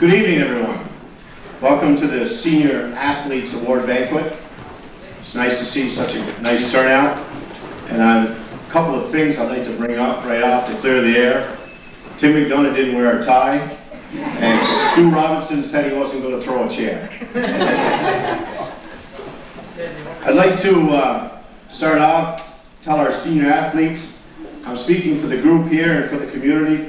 Good evening, everyone. Welcome to the Senior Athletes Award Banquet. It's nice to see such a nice turnout. And a couple of things I'd like to bring up right off to clear the air. Tim McDonough didn't wear a tie, and Stu Robinson said he wasn't going to throw a chair. I'd like to start off, tell our senior athletes, I'm speaking for the group here and for the community.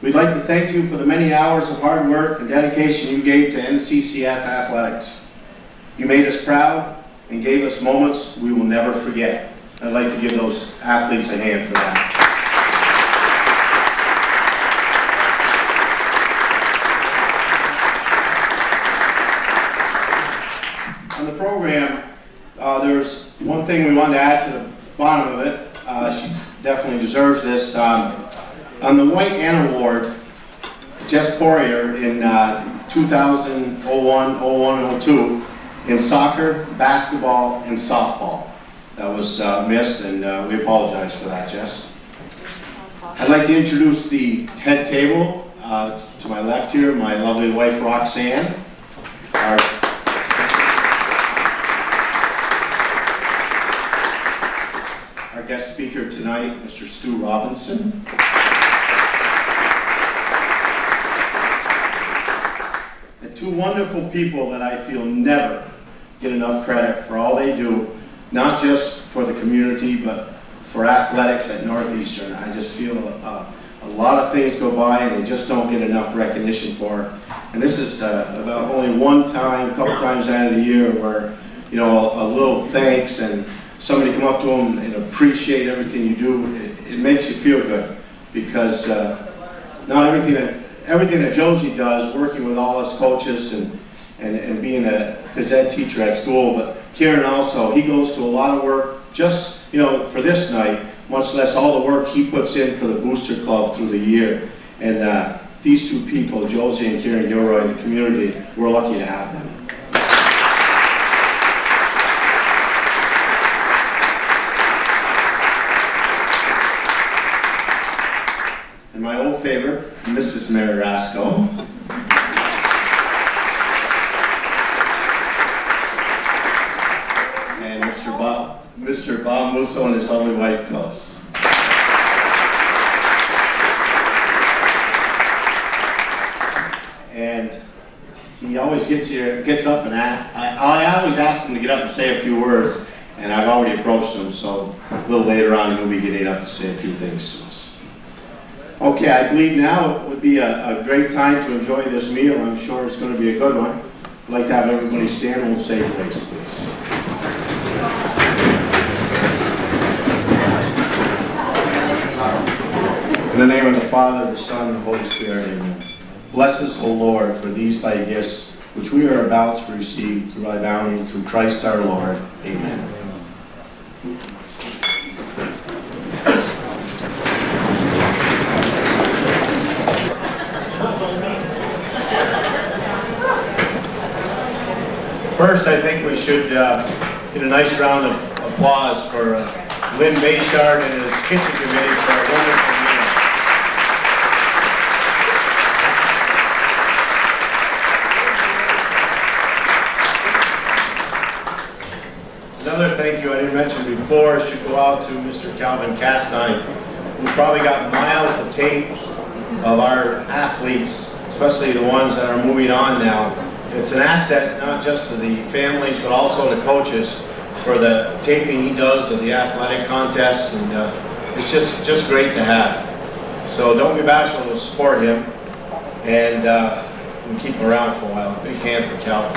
We'd like to thank you for the many hours of hard work and dedication you gave to NCCS athletics. You made us proud and gave us moments we will never forget. I'd like to give those athletes a hand for that. On the program, there's one thing we wanted to add to the bottom of it. She definitely deserves this. On the White Ann Award, Jess Poirier in 2001, 01, and 02 in soccer, basketball, and softball. That was missed, and we apologize for that, Jess. I'd like to introduce the head table. To my left here, my lovely wife, Roxanne. Our guest speaker tonight, Mr. Stu Robinson. And two wonderful people that I feel never get enough credit for all they do, not just for the community, but for athletics at Northeastern. I just feel a lot of things go by and they just don't get enough recognition for it. And this is about only one time, a couple times out of the year where, you know, a little thanks and somebody come up to them and appreciate everything you do. It makes you feel good, because not everything that Josie does, working with all us coaches and being a phys ed teacher at school, but Kieran also, he goes to a lot of work just, you know, for this night, much less all the work he puts in for the Booster Club through the year. And these two people, Josie and Kieran Gilroy, in the community, we're lucky to have them. And my old favorite, Mrs. Marasco. And Mr. Bob Musso and his lovely wife, Phyllis. And he always gets up and I always ask him to get up and say a few words, and I've already approached him, so a little later on he'll be getting up to say a few things to us. Okay, I believe now it would be a great time to enjoy this meal. I'm sure it's going to be a good one. I'd like to have everybody stand and we'll say grace, please. In the name of the Father, the Son, and the Holy Spirit, amen. Bless us, O Lord, for these thy gifts, which we are about to receive through thy bounty, through Christ our Lord. Amen. First, I think we should get a nice round of applause for Lynn Bayshard and his kitchen committee for a wonderful meal. Another thank you I didn't mention before should go out to Mr. Calvin Castine, who's probably got miles of tape of our athletes, especially the ones that are moving on now. It's an asset not just to the families, but also to coaches for the taping he does of the athletic contests, and it's just great to have. So don't be bashful to support him, and we'll keep him around for a while. Big hand for Calvin.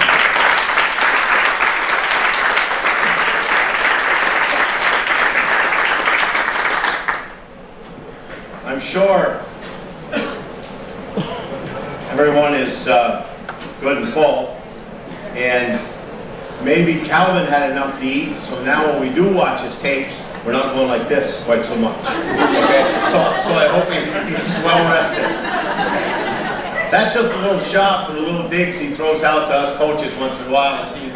I'm sure everyone is good and full, and maybe Calvin had enough to eat, so now when we do watch his tapes, we're not going like this quite so much. Okay? So I hope he's well rested. That's just a little shot for the little digs he throws out to us coaches once in a while on TV.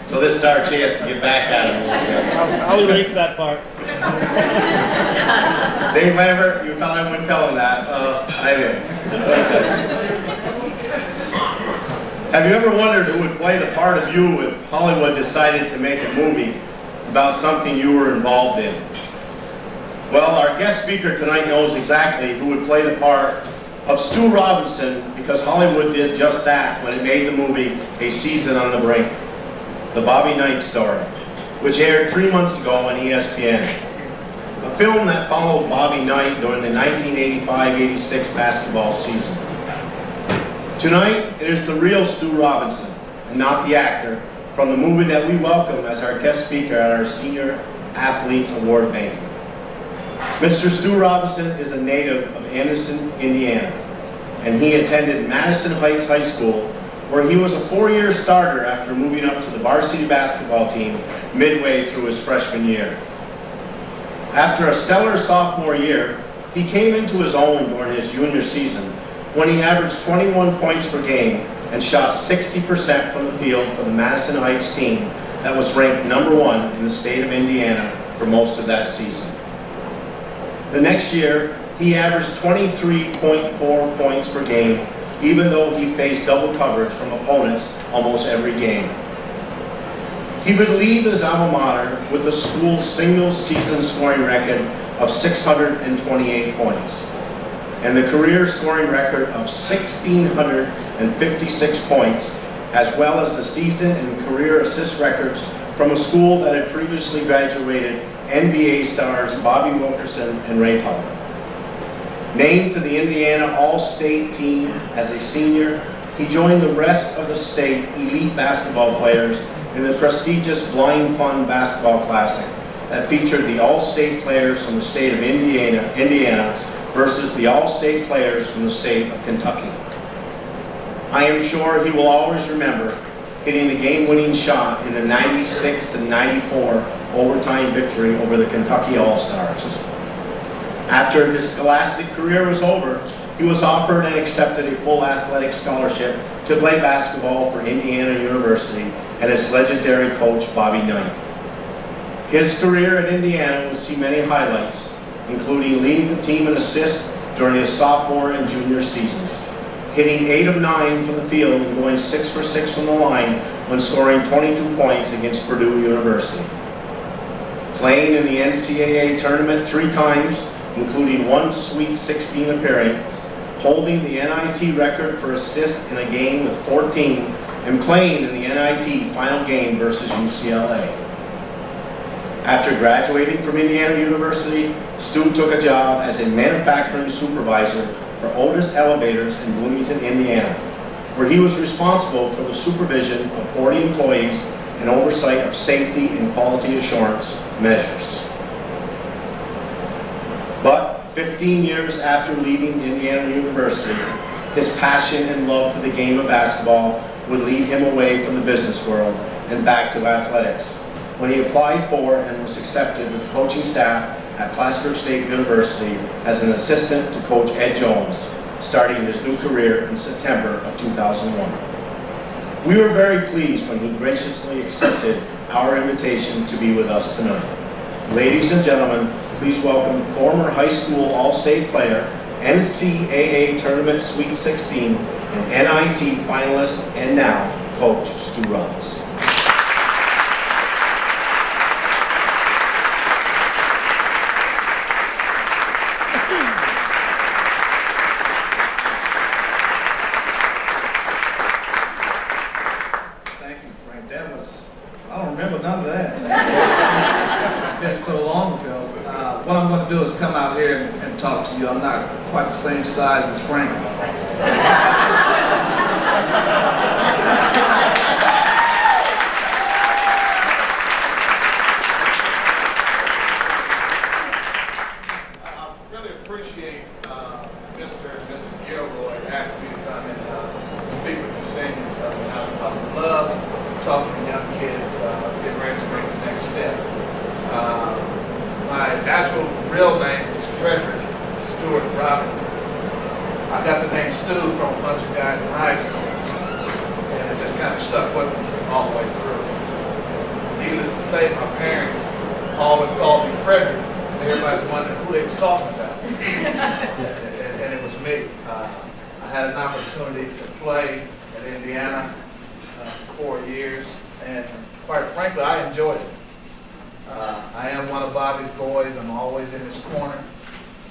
So this is our chance to get back at him. I'll erase that part. Dave Lambert, you thought I wouldn't tell him that. I did. Have you ever wondered who would play the part of you if Hollywood decided to make a movie about something you were involved in? Well, our guest speaker tonight knows exactly who would play the part of Stu Robinson, because Hollywood did just that when it made the movie A Season on the Brink, the Bobby Knight story, which aired 3 months ago on ESPN. A film that followed Bobby Knight during the 1985-86 basketball season. Tonight, it is the real Stu Robinson, and not the actor, from the movie that we welcome as our guest speaker at our Senior Athletes Award Banquet. Mr. Stu Robinson is a native of Anderson, Indiana, and he attended Madison Heights High School, where he was a 4-year starter after moving up to the varsity basketball team midway through his freshman year. After a stellar sophomore year, he came into his own during his junior season, when he averaged 21 points per game and shot 60% from the field for the Madison Heights team that was ranked #1 in the state of Indiana for most of that season. The next year, he averaged 23.4 points per game, even though he faced double coverage from opponents almost every game. He would leave his alma mater with the school's single-season scoring record of 628 points, and the career scoring record of 1,656 points, as well as the season and career assist records from a school that had previously graduated NBA stars Bobby Wilkerson and Ray Tulloch. Named to the Indiana All-State team as a senior, he joined the rest of the state elite basketball players in the prestigious Blind Fun Basketball Classic that featured the All-State players from the state of Indiana versus the All-State players from the state of Kentucky. I am sure he will always remember hitting the game-winning shot in the 96-94 overtime victory over the Kentucky All-Stars. After his scholastic career was over, he was offered and accepted a full athletic scholarship to play basketball for Indiana University and its legendary coach, Bobby Knight. His career at Indiana would see many highlights, including leading the team in assists during his sophomore and junior seasons, hitting 8 of 9 from the field and going 6 for 6 from the line when scoring 22 points against Purdue University. Playing in the NCCS tournament 3 times, including 1 Sweet 16 appearance, holding the NIT record for assists in a game with 14, and playing in the NIT final game versus UCLA. After graduating from Indiana University, Stu took a job as a manufacturing supervisor for Otis Elevators in Bloomington, Indiana, where he was responsible for the supervision of 40 employees and oversight of safety and quality assurance measures. But 15 years after leaving Indiana University, his passion and love for the game of basketball would lead him away from the business world and back to athletics, when he applied for and was accepted to the coaching staff at Plattsburgh State University as an assistant to Coach Ed Jones, starting his new career in September of 2001. We were very pleased when he graciously accepted our invitation to be with us tonight. Ladies and gentlemen, please welcome former high school All-State player, NCAA Tournament Sweet 16, and NIT finalist, and now Coach Stu Robinson. What I'm going to do is come out here and talk to you. I'm not quite the same size as Frank. I really appreciate Mr. and Mrs. Gilroy asking me to come and speak with you seniors. I would love to talk to the young kids getting ready to make the next step. My actual real name is Frederick Stewart Robinson. I got the name Stu from a bunch of guys in high school, and it just kind of stuck with me all the way through. Needless to say, my parents always called me Frederick, and everybody's wondering who they was talking about. and it was me. I had an opportunity to play in at Indiana for 4 years, and quite frankly, I enjoyed it. I am one of Bobby's boys. I'm always in his corner.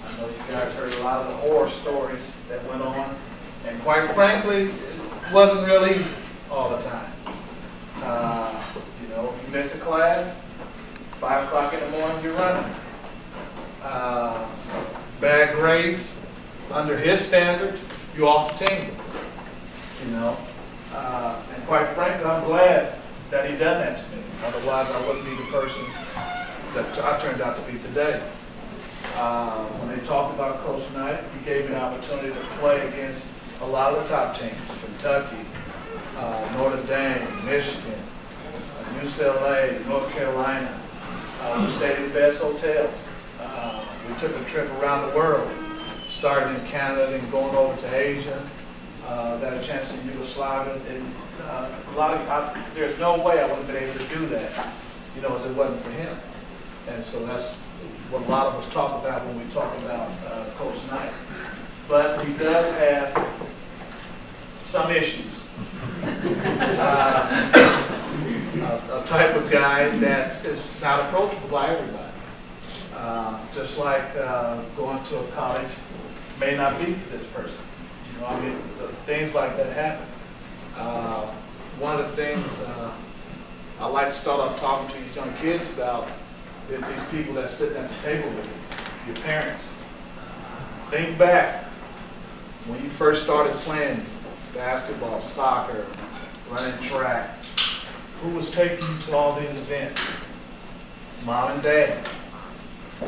I know you guys heard a lot of the horror stories that went on, and quite frankly, it wasn't really easy all the time. You know, if you miss a class, 5 o'clock in the morning, you're running. Bad grades, under his standards, you off the team. You know, and quite frankly, I'm glad that he done that to me. Otherwise, I wouldn't be the person that I turned out to be today. When they talked about Coach Knight, he gave me an opportunity to play against a lot of the top teams: Kentucky, Notre Dame, Michigan, UCLA, North Carolina. We stayed in the best hotels. We took a trip around the world, starting in Canada and going over to Asia. Got a chance in Yugoslavia, and there's no way I would have been able to do that, you know, as it wasn't for him. And so that's what a lot of us talk about when we talk about Coach Knight. But he does have some issues. A type of guy that is not approachable by everybody. Just like going to a college may not be for this person. You know, I mean, things like that happen. One of the things I like to start off talking to these young kids about is these people that sit at the table with you, your parents. Think back when you first started playing basketball, soccer, running track. Who was taking you to all these events? Mom and Dad.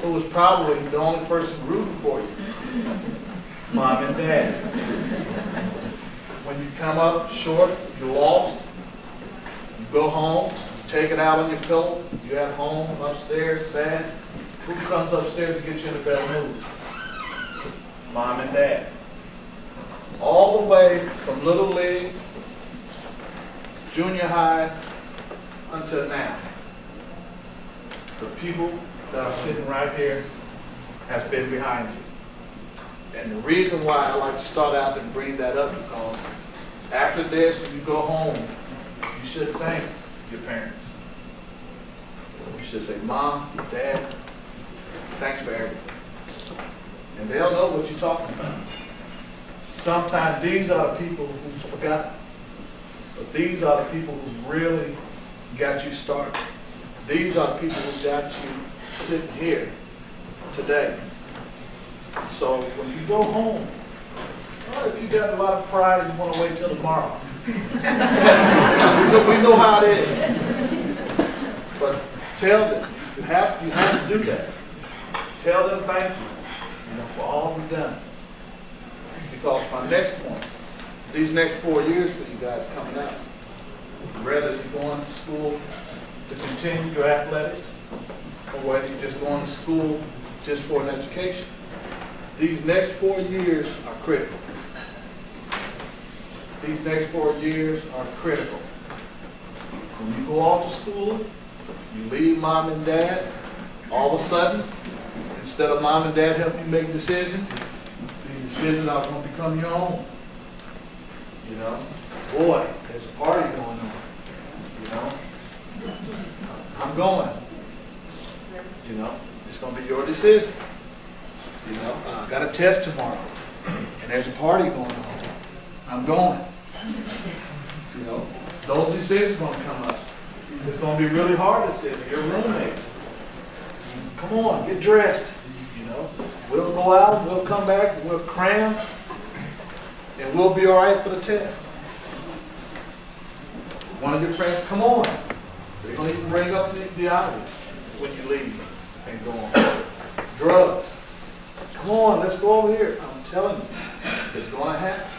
Who was probably the only person rooting for you? Mom and Dad. When you come up short, you lost, you go home, you take it out on your pillow, you're at home, upstairs, sad. Who comes upstairs to get you in a better mood? Mom and Dad. All the way from Little League, junior high, until now. The people that are sitting right here has been behind you. And the reason why I like to start out and bring that up because after this, when you go home, you should thank your parents. You should say, Mom, Dad, thanks for everything. And they'll know what you're talking about. Sometimes these are the people who's forgotten. But these are the people who really got you started. These are the people who got you sitting here today. So when you go home, well, if you got a lot of pride and you want to wait till tomorrow, we know how it is. But tell them, you have to do that. Tell them thank you, for all you've done. Because my next point, these next 4 years for you guys coming up, whether you're going to school to continue your athletics or whether you're just going to school just for an education, these next 4 years are critical. These next 4 years are critical. When you go off to school, you leave Mom and Dad, all of a sudden, instead of Mom and Dad helping you make decisions, these decisions are going to become your own. Boy, there's a party going on. I'm going. It's going to be your decision. I got a test tomorrow, and there's a party going on. I'm going. Those decisions are going to come up. It's going to be really hard decisions. Your roommates. Come on, get dressed. We'll go out, we'll come back, we'll cram, and we'll be all right for the test. One of your friends, come on. They're going to even bring up the obvious when you leave and go on. Drugs. Come on, let's go over here. I'm telling you, it's going to happen.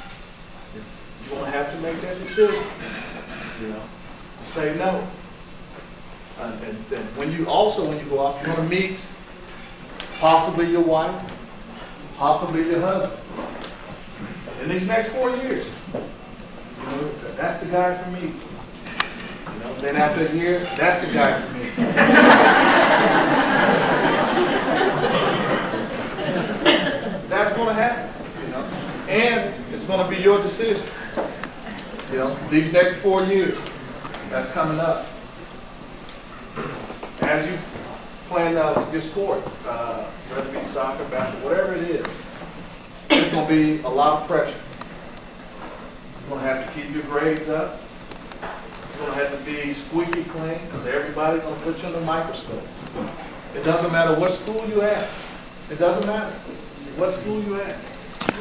You're going to have to make that decision. To say no. And when you go off, you're going to meet possibly your wife, possibly your husband. In these next 4 years, that's the guy for me. Then after a year, that's the guy for me. That's going to happen, and it's going to be your decision. You know, these next 4 years that's coming up, as you plan your sport, whether it be soccer, basketball, whatever it is, there's going to be a lot of pressure. You're going to have to keep your grades up. You're going to have to be squeaky clean because everybody's going to put you under a microscope. It doesn't matter what school you at. It doesn't matter what school you at.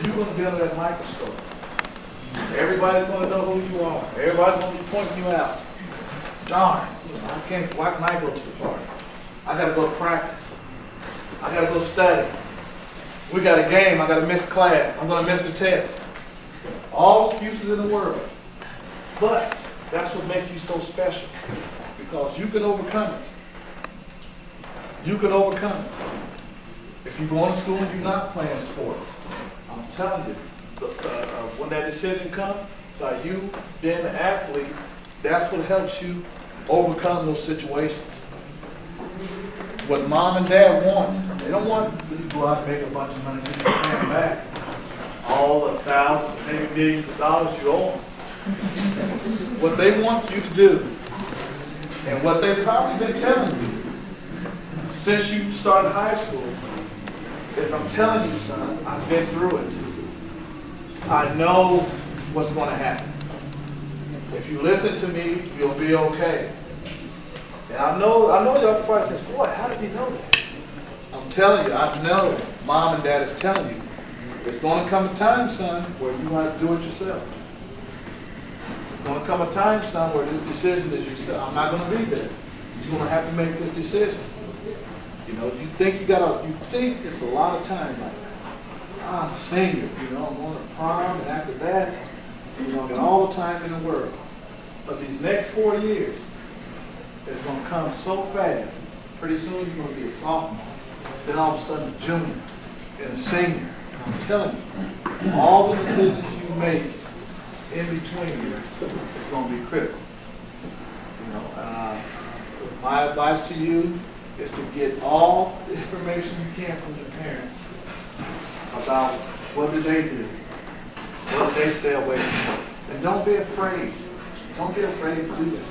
You're going to be under that microscope. Everybody's going to know who you are. Everybody's going to be pointing you out. Darn, why can I go to the party? I got to go practice. I got to go study. We got a game. I got to miss class. I'm going to miss the test. All excuses in the world. But that's what makes you so special. Because you can overcome it. You can overcome it. If you go to school and you're not playing sports, I'm telling you, when that decision comes, so you being an athlete, that's what helps you overcome those situations. What mom and dad want, they don't want you to go out and make a bunch of money so you can pay them back. All the thousands, maybe millions of dollars you owe them. What they want you to do, and what they've probably been telling you since you started high school, is I'm telling you, son, I've been through it. I know what's going to happen. If you listen to me, you'll be okay. And I know y'all probably say, boy, how did he know that? I'm telling you, I know mom and dad is telling you. There's going to come a time, son, where you have to do it yourself. There's going to come a time, son, where this decision is yourself. I'm not going to be there. You're going to have to make this decision. You know, you think it's a lot of time like that. I'm a senior, you know, I'm going to prom, and after that, you know, I got all the time in the world. But these next 4 years, it's going to come so fast. Pretty soon you're going to be a sophomore. Then all of a sudden a junior and a senior. And I'm telling you, all the decisions you make in between is going to be critical. You know, my advice to you is to get all the information you can from your parents about what did they do, what did they stay away from. And don't be afraid. Don't be afraid to do that.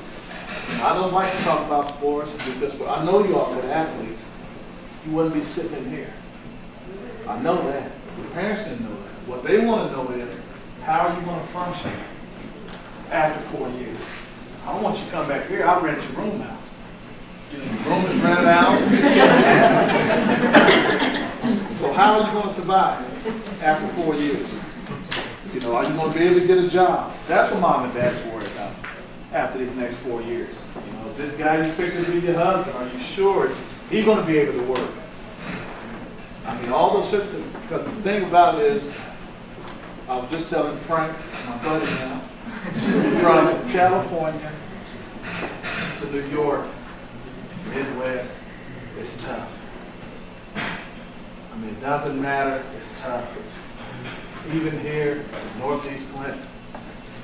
I don't like to talk about sports because I know you are good athletes. You wouldn't be sitting in here. I know that. Your parents didn't know that. What they want to know is, how are you going to function after 4 years? I don't want you to come back here. I'll rent your room out. Your room is rented out. So how are you going to survive after 4 years? You know, are you going to be able to get a job? That's what mom and dad's worried about after these next 4 years. You know, this guy you picked to be your husband, are you sure he's going to be able to work? I mean, all those sorts of, because the thing about it is, I was just telling Frank, my buddy now, from California to New York, Midwest, it's tough. I mean, it doesn't matter, it's tough. Even here, Northeast Clinton,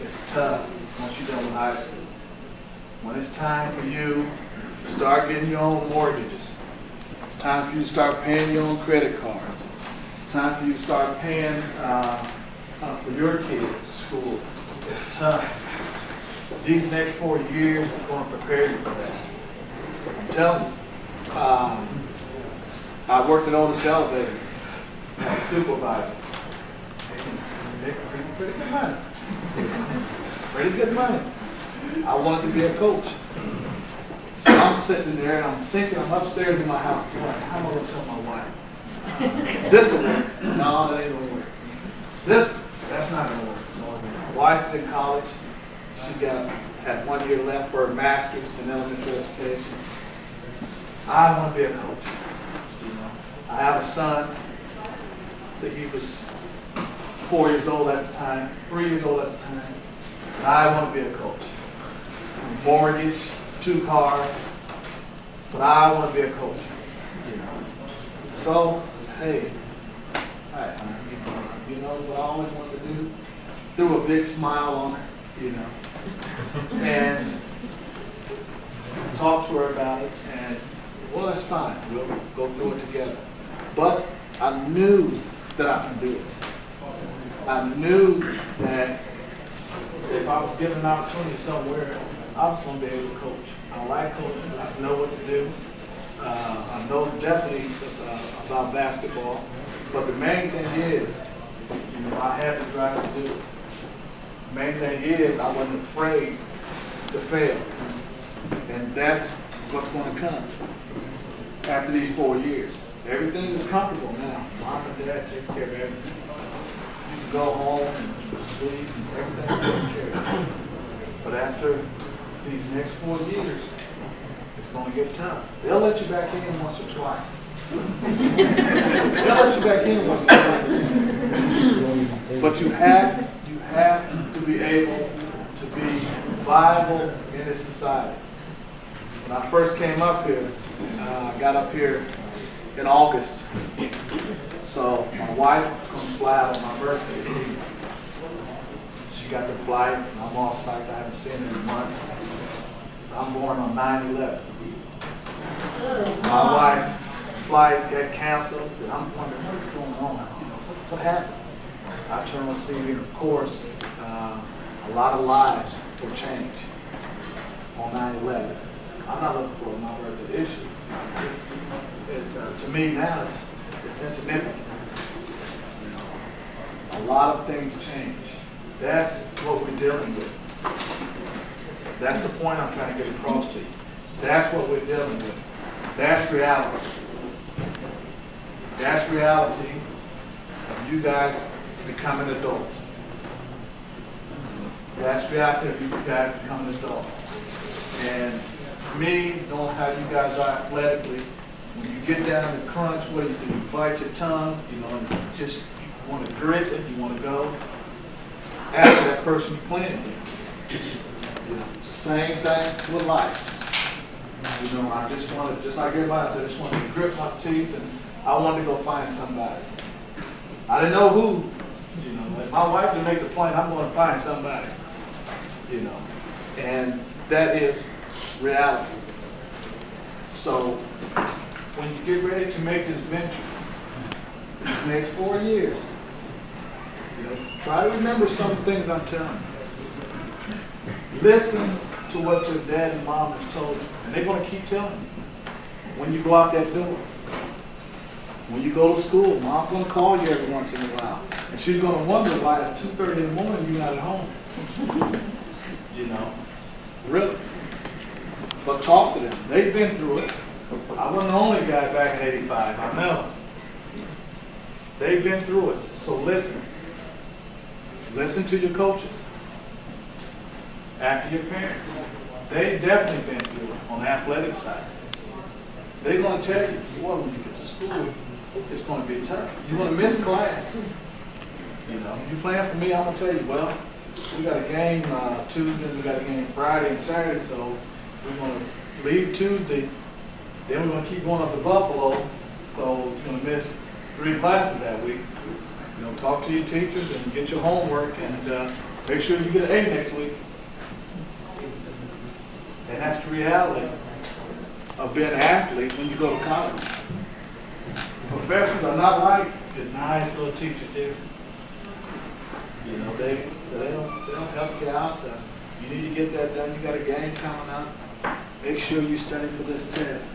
it's tough once you're done with high school. When it's time for you to start getting your own mortgages, it's time for you to start paying your own credit cards, it's time for you to start paying for your kids' school, it's tough. These next 4 years are going to prepare you for that. I'm telling you. I worked at Otis Elevator as a supervisor. Pretty good money. Pretty good money. I wanted to be a coach. So I'm sitting there and I'm thinking, I'm upstairs in my house, going, how am I going to tell my wife? This will work. No, that ain't going to work. That's not going to work. My wife is in college. She's had 1 year left for her master's in elementary education. I want to be a coach. You know, I have a son that he was 4 years old at the time, 3 years old at the time, and I want to be a coach. Mortgage, 2 cars, but I want to be a coach. You know. So, hey, you know what I always wanted to do? Threw a big smile on her, you know, and talk to her about it, and well, that's fine. We'll go through it together. But I knew that I could do it. I knew that if I was given an opportunity somewhere, I was going to be able to coach. I like coaching. I know what to do. I know definitely about basketball. But the main thing is, I had the drive to do it. The main thing is, I wasn't afraid to fail. And that's what's going to come after these 4 years. Everything is comfortable now. Mom and dad takes care of everything. You can go home and sleep and everything is taken care of. But after these next 4 years, it's going to get tough. They'll let you back in once or twice. They'll let you back in once or twice. But you have to be able to be viable in this society. When I first came up here, I got up here in August. So my wife comes fly out on my birthday. She got the flight, and I'm all psyched. I haven't seen her in months. I'm born on 9/11. My wife's flight got canceled, and I'm wondering what's going on. What happened? I turn on TV, and of course, a lot of lives were changed on 9/11. I'm not looking for my birthday issue. To me now, it's insignificant. A lot of things change. That's what we're dealing with. That's the point I'm trying to get across to you. That's what we're dealing with. That's reality. That's reality of you guys becoming adults. That's reality of you guys becoming adults. And me, knowing how you guys are athletically, when you get down to the crunch, what do? You bite your tongue, and you just want to grit it, you want to go after that person you're playing against. Same thing with life. I just want to, just like everybody else, I just want to grip my teeth, and I wanted to go find somebody. I didn't know who. If my wife didn't make the point, I'm going to find somebody. And that is reality. So when you get ready to make this venture, these next 4 years, try to remember some things I'm telling you. Listen to what your dad and mom has told you, and they're going to keep telling you. When you go out that door, when you go to school, mom's going to call you every once in a while, and she's going to wonder why at 2:30 in the morning you're not at home. Really. But talk to them. They've been through it. I wasn't the only guy back in '85. I know. They've been through it. So listen. Listen to your coaches. After your parents. They've definitely been through it on the athletic side. They're going to tell you, boy, when you get to school, it's going to be tough. You're going to miss class. You playing for me, I'm going to tell you, well, we got a game Tuesday, we got a game Friday and Saturday, so we're going to leave Tuesday, then we're going to keep going up to Buffalo, so you're going to miss 3 classes that week. Talk to your teachers and get your homework, and make sure you get an A next week. And that's the reality of being an athlete when you go to college. Professors are not like the nice little teachers here. They don't help you out. You need to get that done. You got a game coming up. Make sure you study for this test.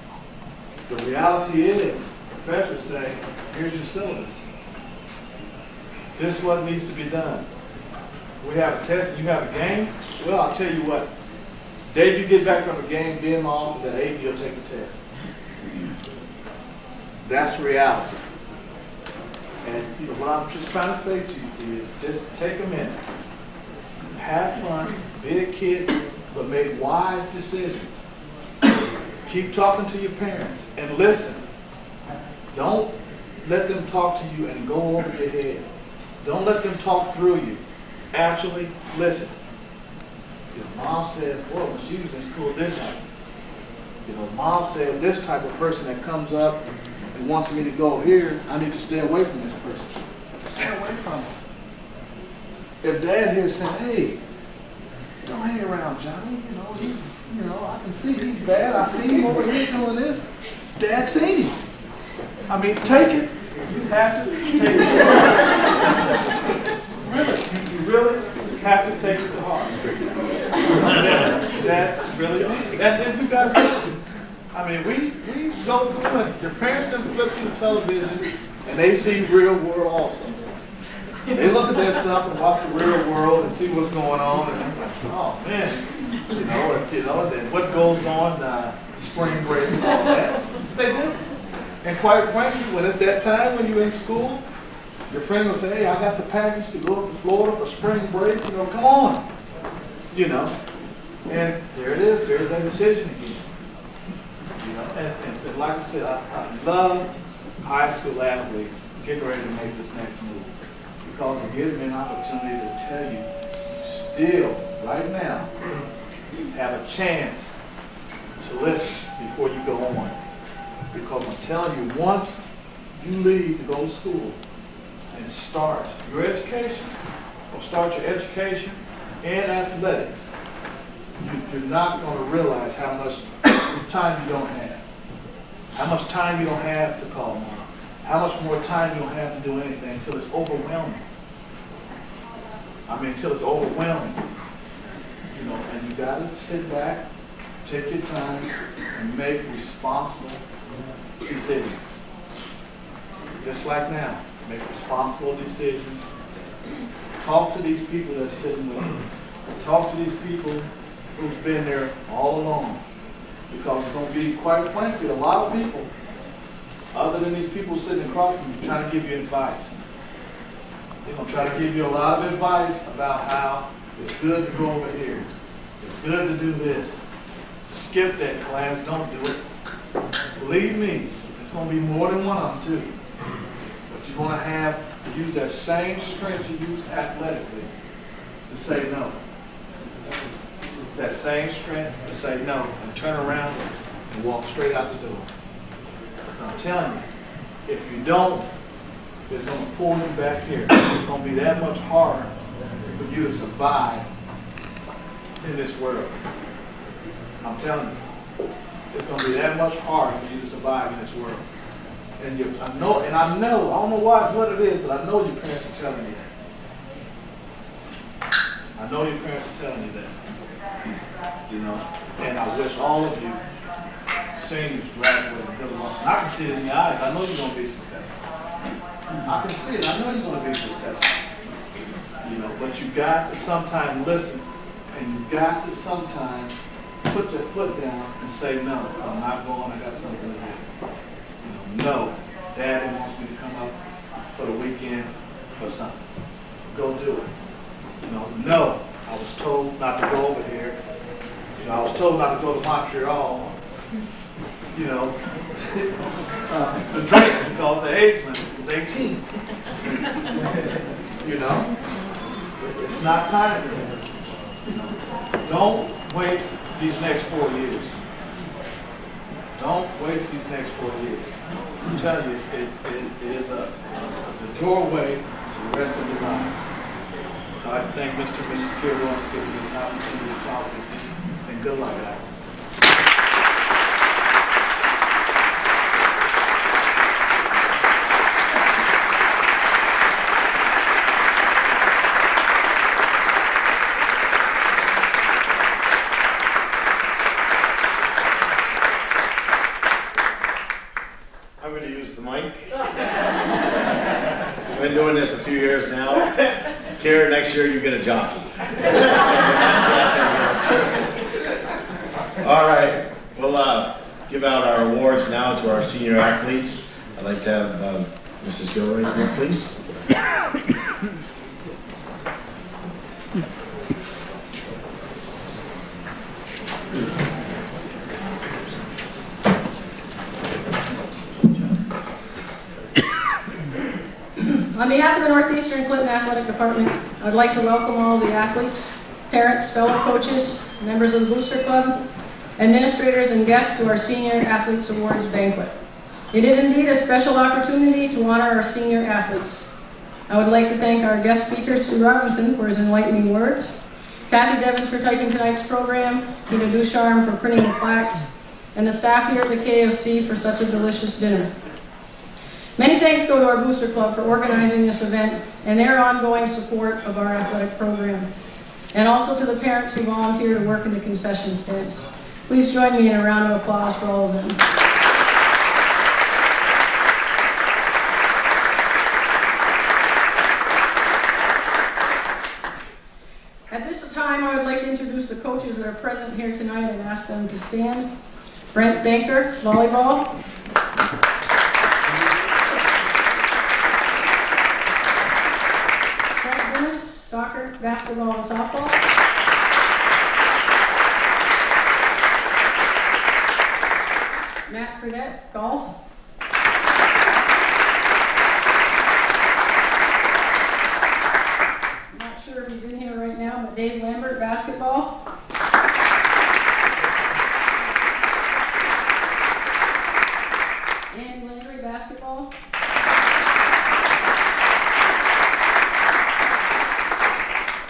The reality is, professors say, here's your syllabus. This is what needs to be done. We have a test, you have a game. Well, I'll tell you what. Day you get back from a game, be in my office at 8, you'll take the test. That's reality. And what I'm just trying to say to you is just take a minute. Have fun, be a kid, but make wise decisions. Keep talking to your parents and listen. Don't let them talk to you and go over your head. Don't let them talk through you. Actually listen. Mom said, boy, when she was in school, this type. Mom said, this type of person that comes up and wants me to go here, I need to stay away from this person. Stay away from him. If Dad here said, hey, don't hang around Johnny, I can see he's bad. I see him over here doing this. Dad seen him. I mean, take it. You have to take it. Really, you really have to take it to heart. television and they see real world also. They look at that stuff and watch the real world and see what's going on, and they're like, oh man, and what goes on, spring break and all that. They do. And quite frankly, when it's that time when you're in school, your friend will say, hey, I got the package to go to Florida for spring break, come on. And there it is, there's that decision again. And like I said, I love high school athletes getting ready to make this next move. Because it gives me an opportunity to tell you, still, right now, have a chance to listen before you go on. Because I'm telling you, once you leave to go to school and start your education, or start your education and athletics, you're not going to realize how much time you don't have. How much time you don't have to call mom. How much more time you don't have to do anything until it's overwhelming. Until it's overwhelming. And you got to sit back, take your time, and make responsible decisions. Just like now, make responsible decisions. Talk to these people that's sitting with you. Talk to these people who's been there all along. Because it's going to be, quite frankly, a lot of people, other than these people sitting across from you, trying to give you advice. They're going to try to give you a lot of advice about how it's good to go over here. It's good to do this. Skip that class. Don't do it. Believe me, it's going to be more than one of them, too. But you're going to have to use that same strength you use athletically to say no. That same strength to say no and turn around and walk straight out the door. I'm telling you, if you don't, it's going to pull you back here. It's going to be that much harder for you to survive in this world. I'm telling you, it's going to be that much harder for you to survive in this world. And I don't know what it is, but I know your parents are telling you that. I know your parents are telling you that. And I wish all of you seniors graduate and good luck. And I can see it in your eyes. I know you're going to be successful. I can see it. I know you're going to be successful. But you got to sometimes listen, and you got to sometimes put your foot down and say, no, I'm not going. I got something to do. No, Daddy wants me to come up for the weekend or something. Go do it. No, I was told not to go over here. I was told not to go to Montreal. The drink because the age limit is 18. It's not time for that. Don't waste these next 4 years. Don't waste these next 4 years. I'm telling you, it is the doorway to the rest of your lives. I'd like to thank Mr. and Mrs. Cougar for giving me this opportunity to talk with you. And good luck, guys. I'm going to use the mic. I've been doing this a few years now. Kara, next year you get a jockey. All right, we'll give out our awards now to our senior athletes. I'd like to have Mrs. Gilroy come up, please. On behalf of the Northeastern Clinton Athletic Department, I would like to welcome all the athletes, parents, fellow coaches, members of the Booster Club, administrators, and guests to our Senior Athletes Awards banquet. It is indeed a special opportunity to honor our senior athletes. I would like to thank our guest speaker, Stu Robinson, for his enlightening words, Kathy Devins for typing tonight's program, Tina Ducharme for printing the plaques, and the staff here at the KFC for such a delicious dinner. Many thanks go to our Booster Club for organizing this event and their ongoing support of our athletic program, and also to the parents who volunteer to work in the concession stands. Please join me in a round of applause for all of them. the coaches that are present here tonight and ask them to stand. Brent Banker, volleyball. Frank Dennis, soccer, basketball, and softball. Matt Fredette, golf. I'm not sure if he's in here right now, but Dave Lambert, basketball. Ann Landry, basketball.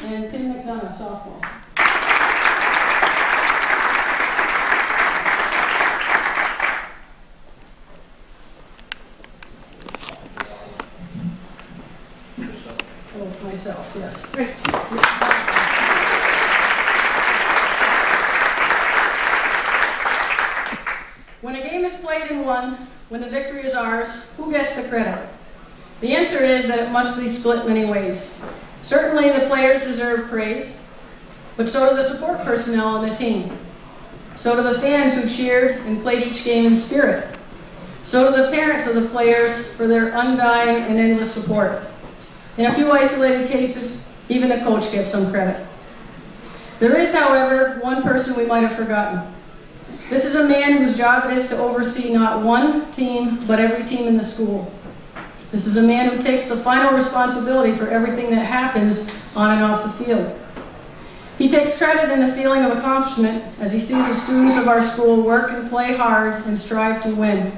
And Tim McDonough, softball. Oh, myself, yes. When a game is played and won, when the victory is ours, who gets the credit? The answer is that it must be split many ways. Certainly the players deserve praise, but so do the support personnel on the team. So do the fans who cheered and played each game in spirit. So do the parents of the players for their undying and endless support. In a few isolated cases, even the coach gets some credit. There is, however, one person we might have forgotten. This is a man whose job it is to oversee not one team, but every team in the school. This is a man who takes the final responsibility for everything that happens on and off the field. He takes credit in the feeling of accomplishment as he sees the students of our school work and play hard and strive to win.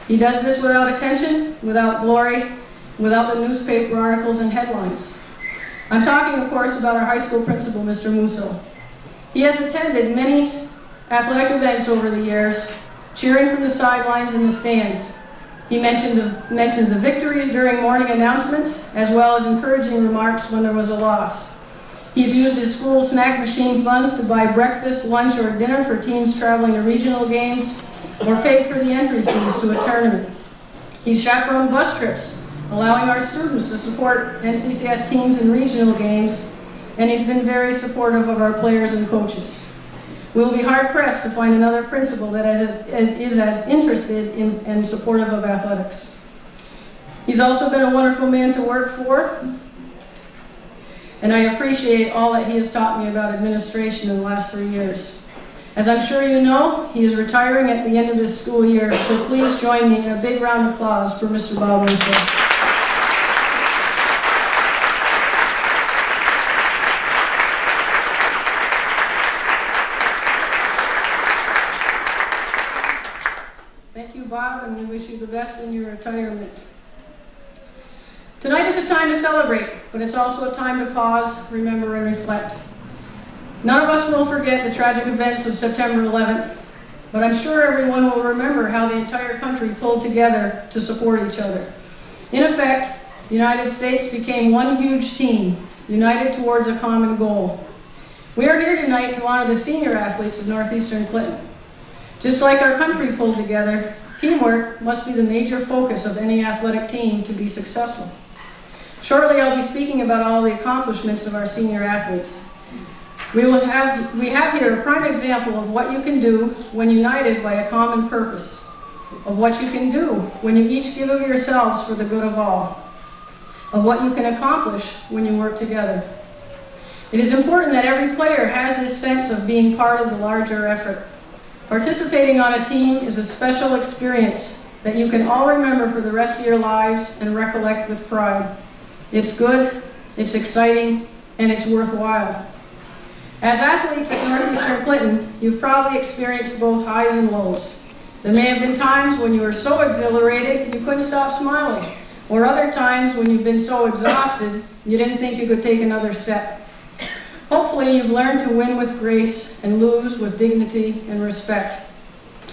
He does this without attention, without glory, without the newspaper articles and headlines. I'm talking, of course, about our high school principal, Mr. Musso. He has attended many athletic events over the years, cheering from the sidelines and the stands. He mentions the victories during morning announcements, as well as encouraging remarks when there was a loss. He's used his school snack machine funds to buy breakfast, lunch, or dinner for teams traveling to regional games, or paid for the entry fees to a tournament. He's chaperoned bus trips, allowing our students to support NCCS teams in regional games, and he's been very supportive of our players and coaches. We will be hard-pressed to find another principal that is as interested in and supportive of athletics. He's also been a wonderful man to work for, and I appreciate all that he has taught me about administration in the last 3 years. As I'm sure you know, he is retiring at the end of this school year, so please join me in a big round of applause for Mr. Bob Musso. Bob, and we wish you the best in your retirement. Tonight is a time to celebrate, but it's also a time to pause, remember, and reflect. None of us will forget the tragic events of September 11th, but I'm sure everyone will remember how the entire country pulled together to support each other. In effect, the United States became one huge team, united towards a common goal. We are here tonight to honor the senior athletes of Northeastern Clinton. Just like our country pulled together, teamwork must be the major focus of any athletic team to be successful. Shortly, I'll be speaking about all the accomplishments of our senior athletes. We have here a prime example of what you can do when united by a common purpose, of what you can do when you each give of yourselves for the good of all, of what you can accomplish when you work together. It is important that every player has this sense of being part of the larger effort. Participating on a team is a special experience that you can all remember for the rest of your lives and recollect with pride. It's good, it's exciting, and it's worthwhile. As athletes at Northeastern Clinton, you've probably experienced both highs and lows. There may have been times when you were so exhilarated you couldn't stop smiling, or other times when you've been so exhausted you didn't think you could take another step. Hopefully you've learned to win with grace and lose with dignity and respect.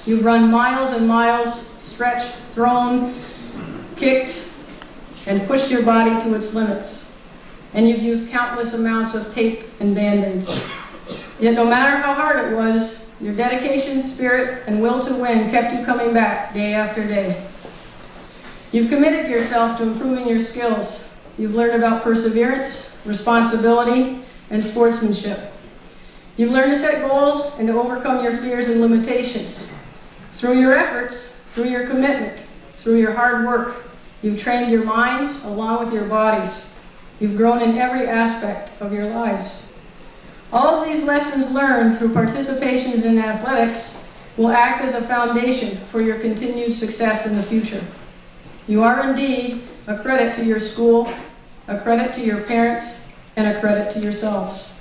You've run miles and miles, stretched, thrown, kicked, and pushed your body to its limits. And you've used countless amounts of tape and Band-Aids. Yet no matter how hard it was, your dedication, spirit, and will to win kept you coming back day after day. You've committed yourself to improving your skills. You've learned about perseverance, responsibility, and sportsmanship. You've learned to set goals and to overcome your fears and limitations. Through your efforts, through your commitment, through your hard work, you've trained your minds along with your bodies. You've grown in every aspect of your lives. All of these lessons learned through participations in athletics will act as a foundation for your continued success in the future. You are indeed a credit to your school, a credit to your parents, and a credit to yourselves.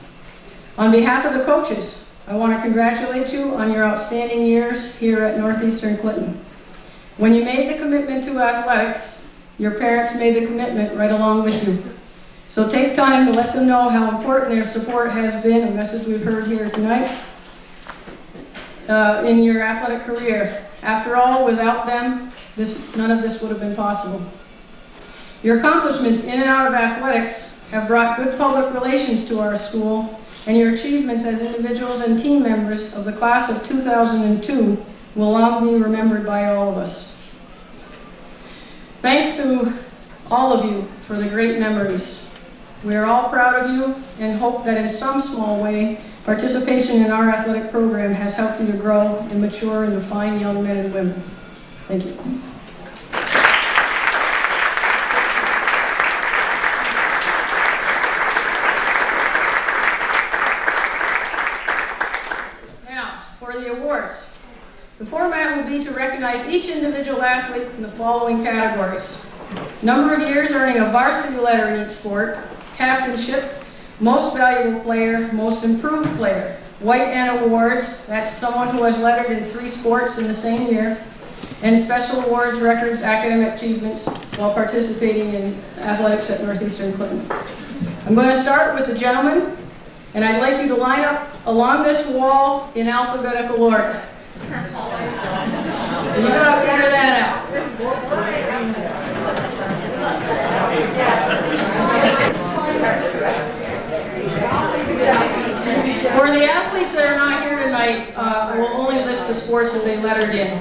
On behalf of the coaches, I want to congratulate you on your outstanding years here at Northeastern Clinton. When you made the commitment to athletics, your parents made the commitment right along with you. So take time to let them know how important their support has been, a message we've heard here tonight, in your athletic career. After all, without them, none of this would have been possible. Your accomplishments in and out of athletics have brought good public relations to our school, and your achievements as individuals and team members of the class of 2002 will long be remembered by all of us. Thanks to all of you for the great memories. We are all proud of you and hope that in some small way, participation in our athletic program has helped you to grow and mature into fine young men and women. Thank you. Now, for the awards. The format will be to recognize each individual athlete in the following categories: number of years earning a varsity letter in each sport, captainship, most valuable player, most improved player. White N awards, that's someone who has lettered in 3 sports in the same year, and special awards, records, academic achievements while participating in athletics at Northeastern Clinton. I'm going to start with the gentlemen, and I'd like you to line up along this wall in alphabetical order. So you gotta figure that out. For the athletes that are not here tonight, we'll only list the sports that they lettered in.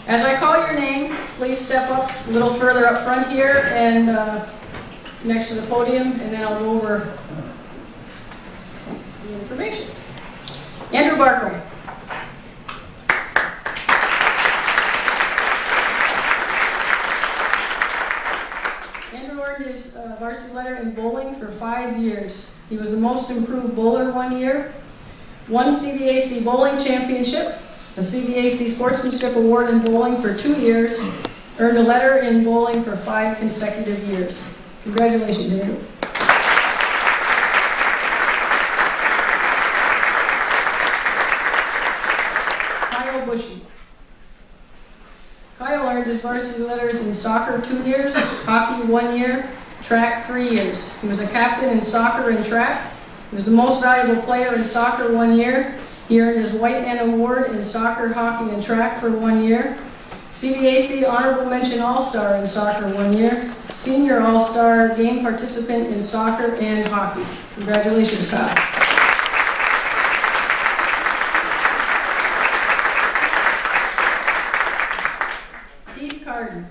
As I call your name, please step up a little further up front here and next to the podium, and then I'll go over the information. Andrew Barkley. Andrew earned his varsity letter in bowling for 5 years. He was the most improved bowler 1 year, won CVAC bowling championship, a CVAC sportsmanship award in bowling for 2 years, earned a letter in bowling for 5 consecutive years. Congratulations, Andrew. Kyle Bushy. Kyle earned his varsity letters in soccer 2 years, hockey 1 year, track 3 years. He was a captain in soccer and track. He was the most valuable player in soccer 1 year. He earned his White N Award in soccer, hockey, and track for 1 year. CVAC Honorable Mention All-Star in soccer 1 year. Senior All-Star game participant in soccer and hockey. Congratulations, Kyle. Keith Carden.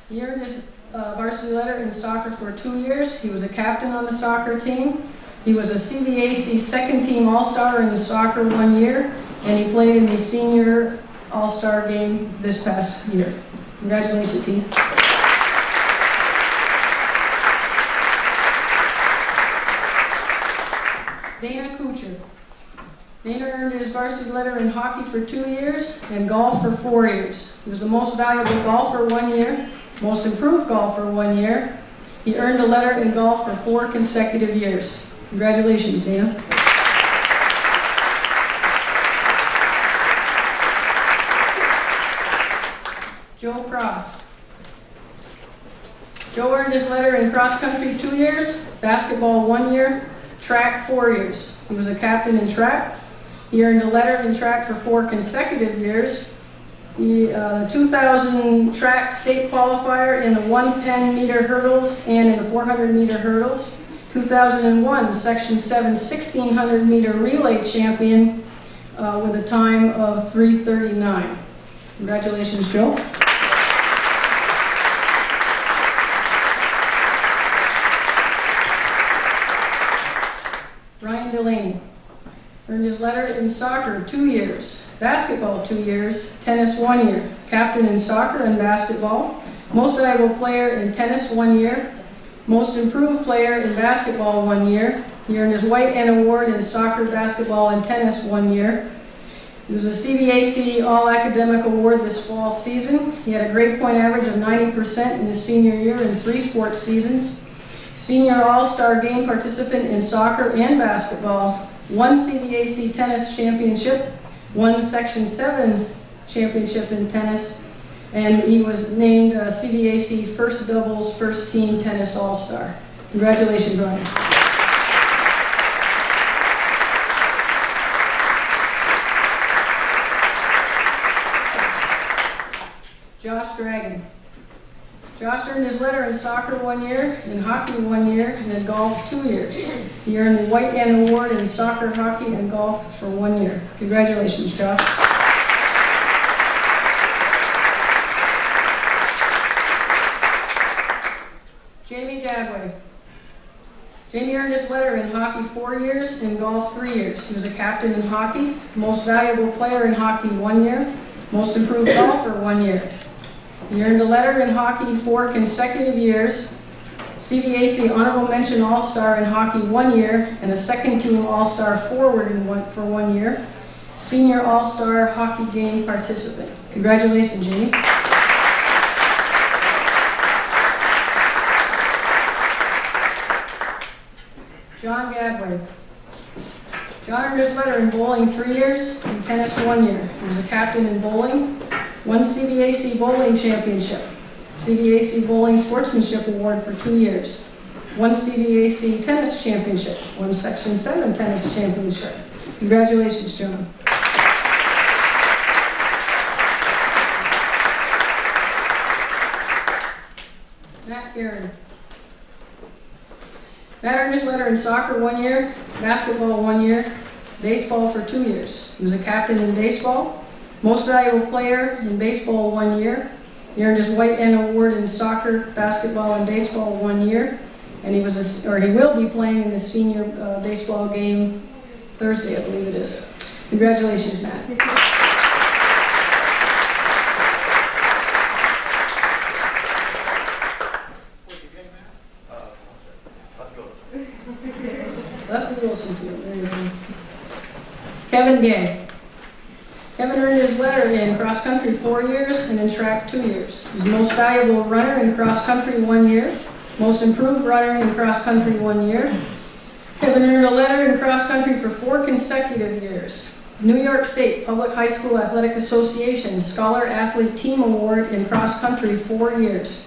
He earned his varsity letter in soccer for 2 years. He was a captain on the soccer team. He was a CVAC second team All-Star in the soccer 1 year, and he played in the senior All-Star game this past year. Congratulations, Heath. Dana Kuchar. Dana earned his varsity letter in hockey for 2 years and golf for 4 years. He was the most valuable golfer 1 year, most improved golfer 1 year. He earned a letter in golf for 4 consecutive years. Congratulations, Dana. Joe Cross. Joe earned his letter in cross country 2 years, basketball 1 year, track 4 years. He was a captain in track. He earned a letter in track for 4 consecutive years. The 2000 track state qualifier in the 110-meter hurdles and in the 400-meter hurdles. 2001 Section 7 1600-meter relay champion with a time of 3:39. Congratulations, Joe. Ryan Delaney. Earned his letter in soccer 2 years, basketball 2 years, tennis 1 year, captain in soccer and basketball, most valuable player in tennis 1 year, most improved player in basketball 1 year. He earned his White N Award in soccer, basketball, and tennis 1 year. He was a CBAC All-Academic Award this fall season. He had a grade point average of 90% in his senior year in 3 sports seasons. Senior All-Star Game participant in soccer and basketball, 1 CBAC tennis championship, 1 Section 7 championship in tennis, and he was named CBAC First Doubles First Team Tennis All-Star. Congratulations, Ryan. Josh Dragon. Josh earned his letter in soccer 1 year, in hockey 1 year, and in golf 2 years. He earned the White N Award in soccer, hockey, and golf for 1 year. Congratulations, Josh. Jamie Gadway. Jamie earned his letter in hockey 4 years, in golf 3 years. He was a captain in hockey, most valuable player in hockey 1 year, most improved golfer 1 year. He earned a letter in hockey 4 consecutive years, CBAC Honorable Mention All-Star in hockey 1 year, and a second team All-Star forward for 1 year, Senior All-Star Hockey Game participant. Congratulations, Jamie. John Gadway. John earned his letter in bowling 3 years, in tennis 1 year. He was a captain in bowling, 1 CBAC Bowling Championship, CBAC Bowling Sportsmanship Award for 2 years, 1 CBAC Tennis Championship, 1 Section 7 Tennis Championship. Congratulations, John. Matt Aaron. Matt earned his letter in soccer 1 year, basketball 1 year, baseball for 2 years. He was a captain in baseball, most valuable player in baseball 1 year. He earned his White N Award in soccer, basketball, and baseball 1 year. And he will be playing in the senior baseball game Thursday, I believe it is. Congratulations, Matt. Lefty Wilson Field, there you go. Kevin Gay. Kevin earned his letter in cross country 4 years and in track 2 years. He's the most valuable runner in cross country 1 year, most improved runner in cross country 1 year. Kevin earned a letter in cross country for 4 consecutive years. New York State Public High School Athletic Association Scholar Athlete Team Award in cross country 4 years.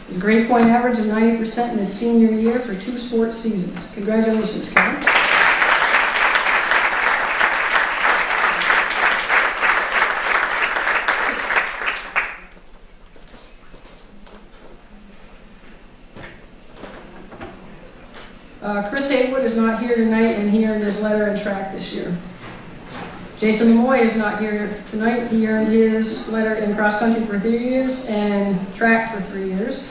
His grade point average of 90% in his senior year for 2 sports seasons. Congratulations, Kevin. Chris Haywood is not here tonight, and he earned his letter in track this year. Jason Moy is not here tonight. He earned his letter in cross country for 3 years and track for 3 years.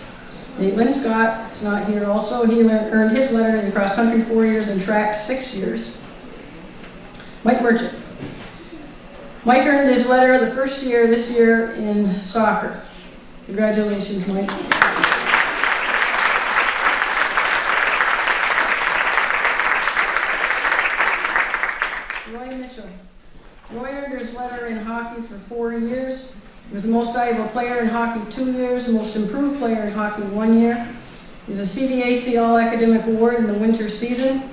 Nate Linscott is not here also. He earned his letter in cross country 4 years and track 6 years. Mike Merchant. Mike earned his letter the first year this year in soccer. Congratulations, Mike. Roy Mitchell. Roy earned his letter in hockey for 4 years. He was the most valuable player in hockey 2 years, the most improved player in hockey 1 year. He's a CBAC All-Academic Award in the winter season,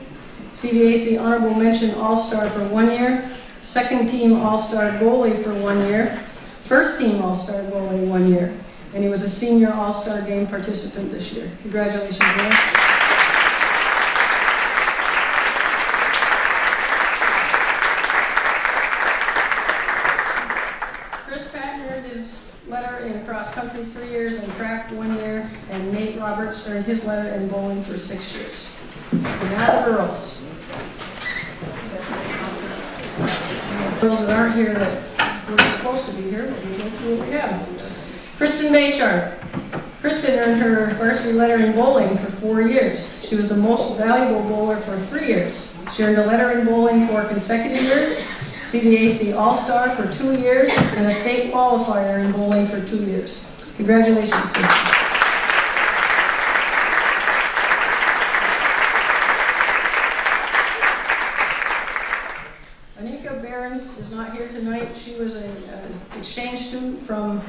CBAC Honorable Mention All-Star for 1 year, second team All-Star goalie for 1 year, first team All-Star goalie 1 year, and he was a senior All-Star Game participant this year. Congratulations, Roy. Cross country 3 years and track 1 year, and Nate Roberts earned his letter in bowling for 6 years. Now the girls. Girls that aren't here that were supposed to be here, but we'll go through what we have. Kristen Bayshard. Kristen earned her varsity letter in bowling for 4 years. She was the most valuable bowler for 3 years. She earned a letter in bowling 4 consecutive years, CDAC All-Star for 2 years, and a state qualifier in bowling for 2 years. Congratulations, Kristen. Is not here tonight. She was an exchange student from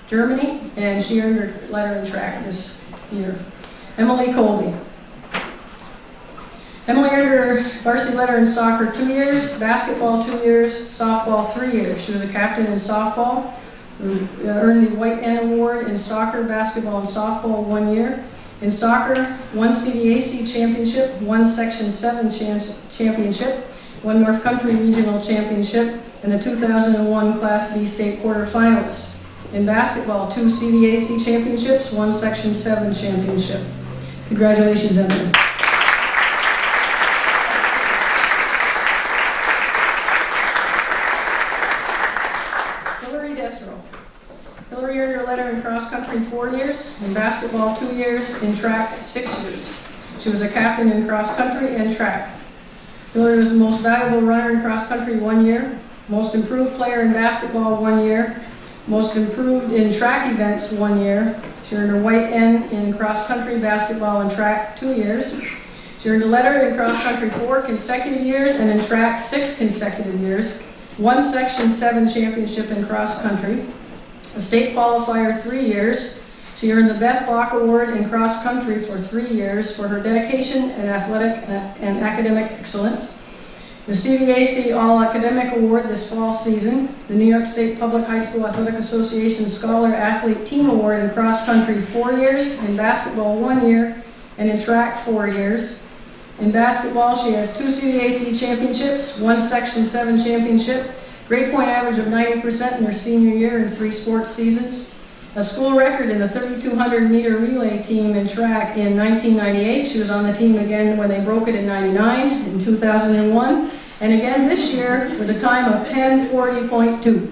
Germany, and she earned her letter in track this year. Emily Colby. Emily earned her varsity letter in soccer 2 years, basketball 2 years, softball 3 years. She was a captain in softball, earned the White N Award in soccer, basketball, and softball 1 year. In soccer, 1 CDAC championship, 1 Section 7 championship, 1 North Country Regional Championship, and the 2001 Class B State Quarterfinalist. In basketball, 2 CDAC championships, 1 Section 7 championship. Congratulations, Emily. Hillary Desro. Hillary earned her letter in cross country 4 years, in basketball 2 years, in track 6 years. She was a captain in cross country and track. Hillary was the most valuable runner in cross country 1 year, most improved player in basketball 1 year, most improved in track events 1 year. She earned a white N in cross country, basketball, and track 2 years. She earned a letter in cross country 4 consecutive years and in track 6 consecutive years, 1 Section 7 championship in cross country, a state qualifier 3 years. She earned the Beth Locke Award in cross country for 3 years for her dedication and athletic and academic excellence. The CVAC All-Academic Award this fall season, the New York State Public High School Athletic Association Scholar Athlete Team Award in cross country 4 years, in basketball 1 year, and in track 4 years. In basketball, she has 2 CVAC championships, 1 Section 7 championship, grade point average of 90% in her senior year in 3 sports seasons. A school record in the 3,200 meter relay team in track in 1998. She was on the team again when they broke it in 99, in 2001, and again this year with a time of 10:40.2.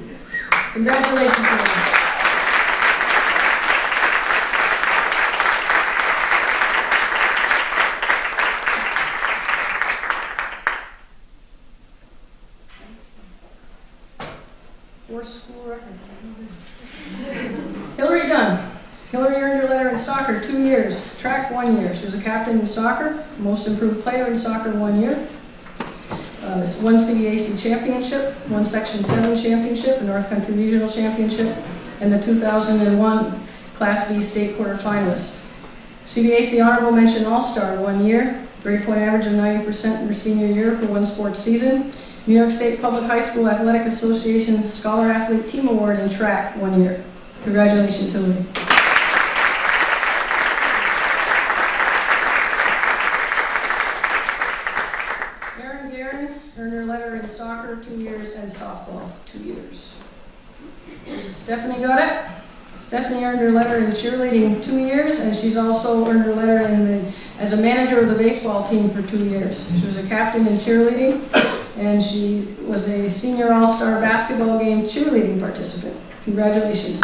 Congratulations to her. School record. Hillary Dunn. Hillary earned her letter in soccer 2 years, track 1 year. She was a captain in soccer, most improved player in soccer 1 year. 1 CDAC championship, 1 Section 7 championship, a North Country Regional Championship, and the 2001 Class B State Quarterfinalist. CDAC Honorable Mention All-Star 1 year, grade point average of 90% in her senior year for 1 sports season. New York State Public High School Athletic Association Scholar Athlete Team Award in track 1 year. Congratulations, Hillary. Erin Guerin earned her letter in soccer 2 years and softball 2 years. Stephanie got it. Stephanie earned her letter in cheerleading 2 years, and she's also earned her letter as a manager of the baseball team for 2 years. She was a captain in cheerleading, and she was a senior all-star basketball game cheerleading participant. Congratulations.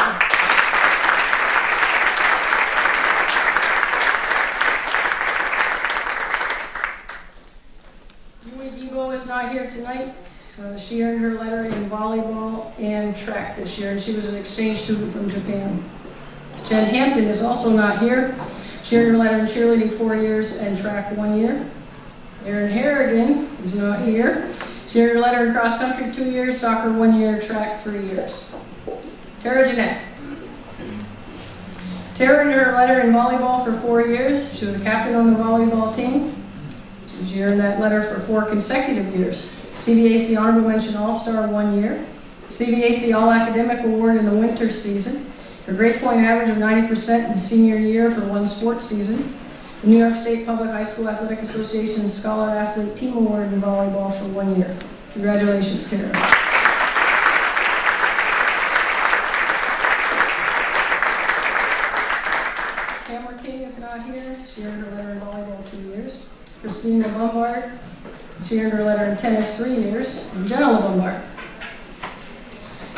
Yui Debo is not here tonight. She earned her letter in volleyball and track this year, and she was an exchange student from Japan. Jen Hampton is also not here. She earned her letter in cheerleading 4 years and track 1 year. Erin Harrigan is not here. She earned her letter in cross country 2 years, soccer 1 year, track 3 years. Tara Jeanette. Tara earned her letter in volleyball for 4 years. She was a captain on the volleyball team. She earned that letter for 4 consecutive years. CVAC Honorable Mention All-Star 1 year. CVAC All-Academic Award in the winter season. Her grade point average of 90% in senior year for 1 sports season. The New York State Public High School Athletic Association Scholar Athlete Team Award in volleyball for 1 year. Congratulations, Tara. Tamara King is not here. She earned her letter in volleyball 2 years. Christina Lombard. She earned her letter in tennis 3 years. And Jenna Lombard.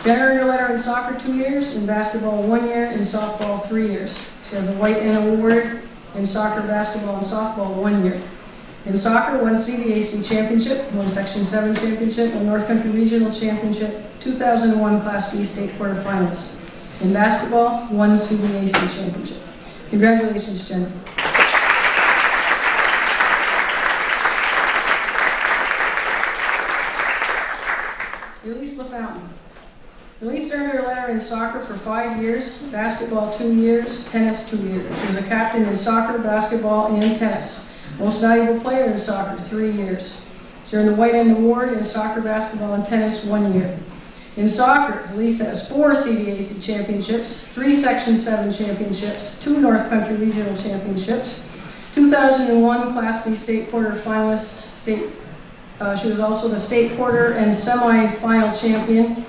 Jenna earned her letter in soccer 2 years, in basketball 1 year, in softball 3 years. She has a White N award in soccer, basketball, and softball 1 year. In soccer, 1 CDAC championship, 1 Section 7 championship, 1 North Country Regional Championship, 2001 Class B state quarterfinalist. In basketball, 1 CDAC championship. Congratulations, Jen. Elise LaFountain. Elise earned her letter in soccer for 5 years, basketball 2 years, tennis 2 years. She was a captain in soccer, basketball, and tennis. Most valuable player in soccer, 3 years. She earned the White End Award in soccer, basketball, and tennis 1 year. In soccer, Elise has 4 CDAC championships, 3 Section 7 championships, 2 North Country Regional Championships, 2001 Class B state quarterfinalist. She was also the state quarter and semi-final champion.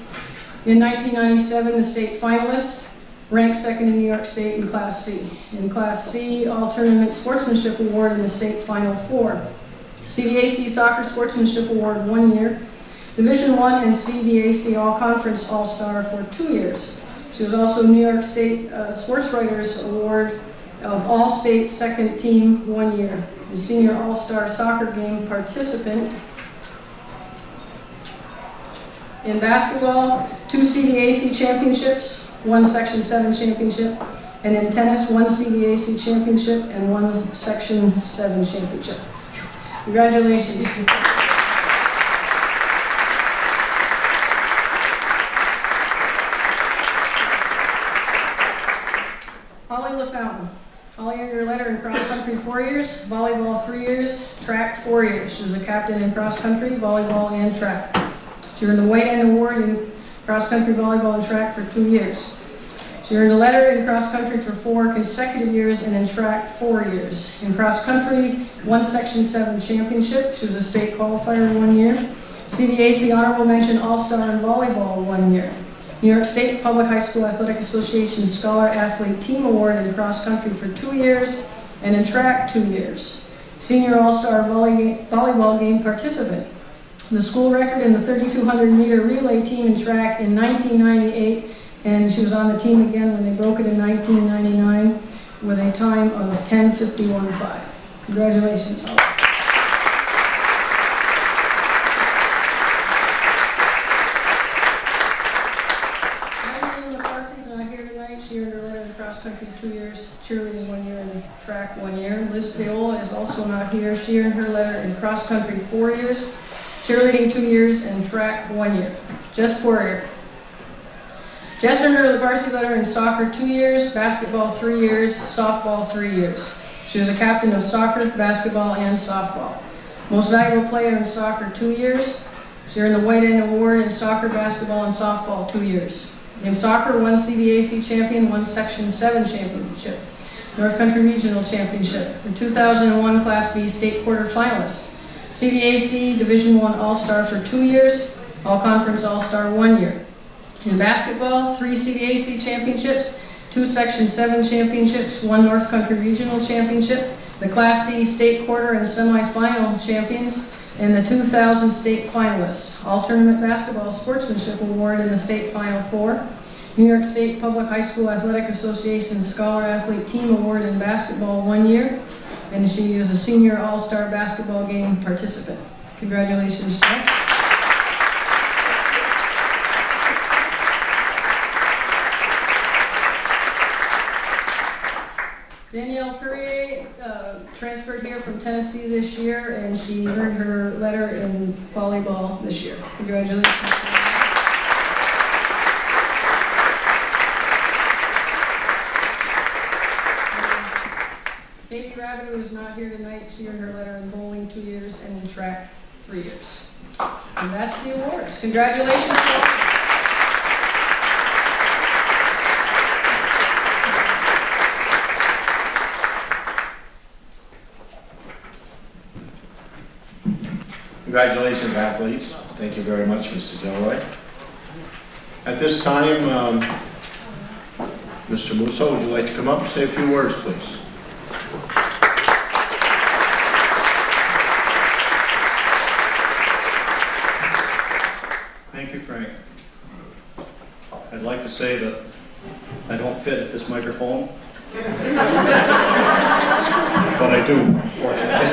In 1997, the state finalist, ranked second in New York State in Class C. In Class C, All-Tournament Sportsmanship Award in the state Final 4. CDAC Soccer Sportsmanship Award 1 year. Division I and CDAC All-Conference All-Star for 2 years. She was also New York State Sports Writers Award of All-State Second Team 1 year. The Senior All-Star Soccer Game participant. In basketball, 2 CDAC championships, 1 Section 7 championship, and in tennis, 1 CDAC championship and 1 Section 7 championship. Congratulations. Holly LaFountain. Holly earned her letter in cross country 4 years, volleyball 3 years, track 4 years. She was a captain in cross country, volleyball, and track. She earned the White End Award in cross country, volleyball, and track for 2 years. She earned a letter in cross country for 4 consecutive years and in track 4 years. In cross country, 1 Section 7 championship. She was a state qualifier 1 year. CDAC Honorable Mention All-Star in volleyball 1 year. New York State Public High School Athletic Association Scholar Athlete Team Award in cross country for 2 years and in track 2 years. Senior All-Star volleyball game participant. The school record in the 3,200 meter relay team in track in 1998, and she was on the team again when they broke it in 1999 with a time of 10:51.5. Congratulations, Holly. Angelina McCarthy's not here tonight. She earned her letter in cross country 2 years, cheerleading 1 year, and track 1 year. Liz Paola is also not here. She earned her letter in cross country 4 years, cheerleading 2 years, and track 1 year. Jess Poirier. Jess earned her varsity letter in soccer 2 years, basketball 3 years, softball 3 years. She was a captain of soccer, basketball, and softball. Most valuable player in soccer 2 years. She earned the White End Award in soccer, basketball, and softball 2 years. In soccer, 1 CDAC champion, 1 Section 7 championship, North Country Regional Championship, the 2001 Class B state quarterfinalist. CDAC Division I All-Star for 2 years, All-Conference All-Star 1 year. In basketball, 3 CDAC championships, 2 Section 7 championships, 1 North Country Regional Championship, the Class C state quarter and semifinal champions, and the 2000 state finalists. All-Tournament Basketball Sportsmanship Award in the state Final 4. New York State Public High School Athletic Association Scholar Athlete Team Award in basketball 1 year. And she is a senior all-star basketball game participant. Congratulations, Jess. Danielle Perrier transferred here from Tennessee this year, and she earned her letter in volleyball this year. Congratulations. Katie Rabbit, who is not here tonight, she earned her letter in bowling 2 years and in track 3 years. And that's the awards. Congratulations to all. Congratulations, athletes. Thank you very much, Mr. Delroy. At this time, Mr. Musso, would you like to come up and say a few words, please? Thank you, Frank. I'd like to say that I don't fit at this microphone, But I do, fortunately.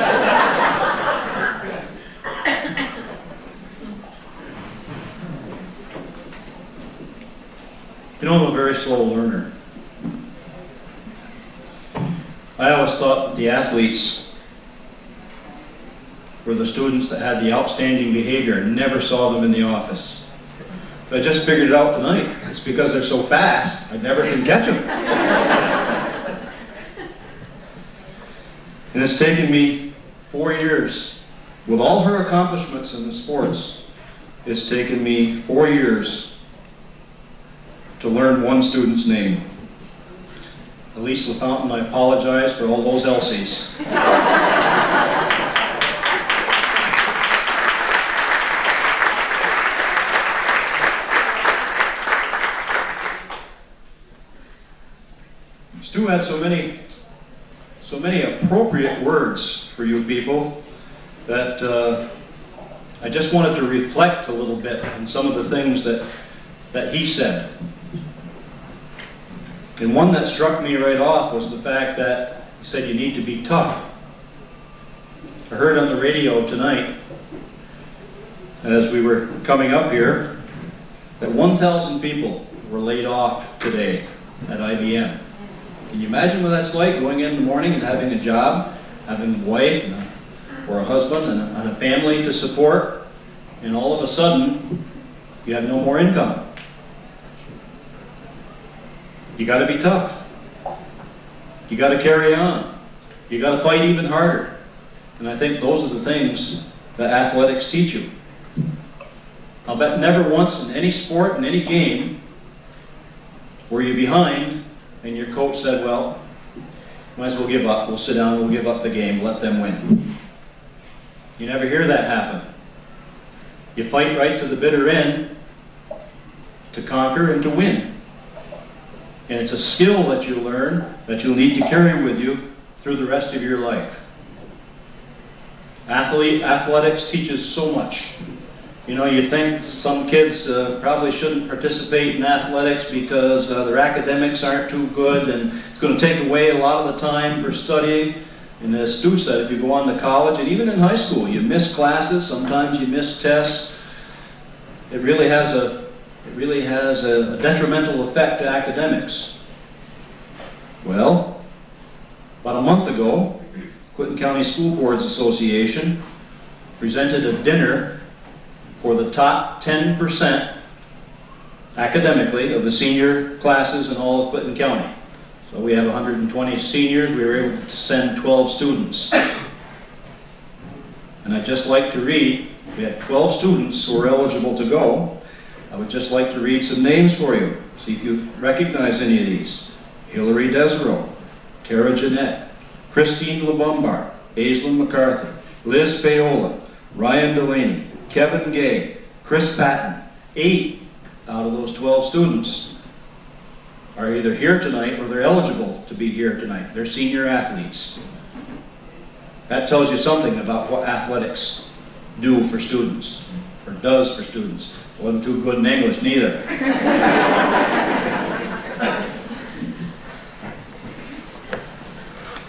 You know, I'm a very slow learner. I always thought that the athletes were the students that had the outstanding behavior and never saw them in the office. But I just figured it out tonight. It's because they're so fast, I never can catch them. And it's taken me 4 years. With all her accomplishments in the sports, it's taken me 4 years to learn one student's name. Elise LaFountain, I apologize for all those Elsies. Stu had so many appropriate words for you people that I just wanted to reflect a little bit on some of the things that he said. And one that struck me right off was the fact that he said you need to be tough. I heard on the radio tonight, as we were coming up here, that 1,000 people were laid off today at IBM. Can you imagine what that's like, going in the morning and having a job, having a wife or a husband and a family to support, and all of a sudden you have no more income? You got to be tough. You got to carry on. You got to fight even harder. And I think those are the things that athletics teach you. I'll bet never once in any sport, in any game, were you behind and your coach said, well, might as well give up. We'll sit down, we'll give up the game, let them win. You never hear that happen. You fight right to the bitter end to conquer and to win. And it's a skill that you learn that you'll need to carry with you through the rest of your life. Athletics teaches so much. You know, you think some kids probably shouldn't participate in athletics because their academics aren't too good and it's going to take away a lot of the time for studying. And as Stu said, if you go on to college and even in high school, you miss classes, sometimes you miss tests. It really has a detrimental effect to academics. Well, about a month ago, Clinton County School Boards Association presented a dinner for the top 10% academically of the senior classes in all of Clinton County. So we have 120 seniors. We were able to send 12 students. And I'd just like to read, we had 12 students who were eligible to go. I would just like to read some names for you. See if you recognize any of these. Hillary Desrow, Tara Jeanette, Christine LeBombard, Aislinn McCarthy, Liz Paola, Ryan Delaney, Kevin Gay, Chris Patton. 8 out of those 12 students are either here tonight or they're eligible to be here tonight. They're senior athletes. That tells you something about what athletics do for students, or does for students. Wasn't too good in English neither.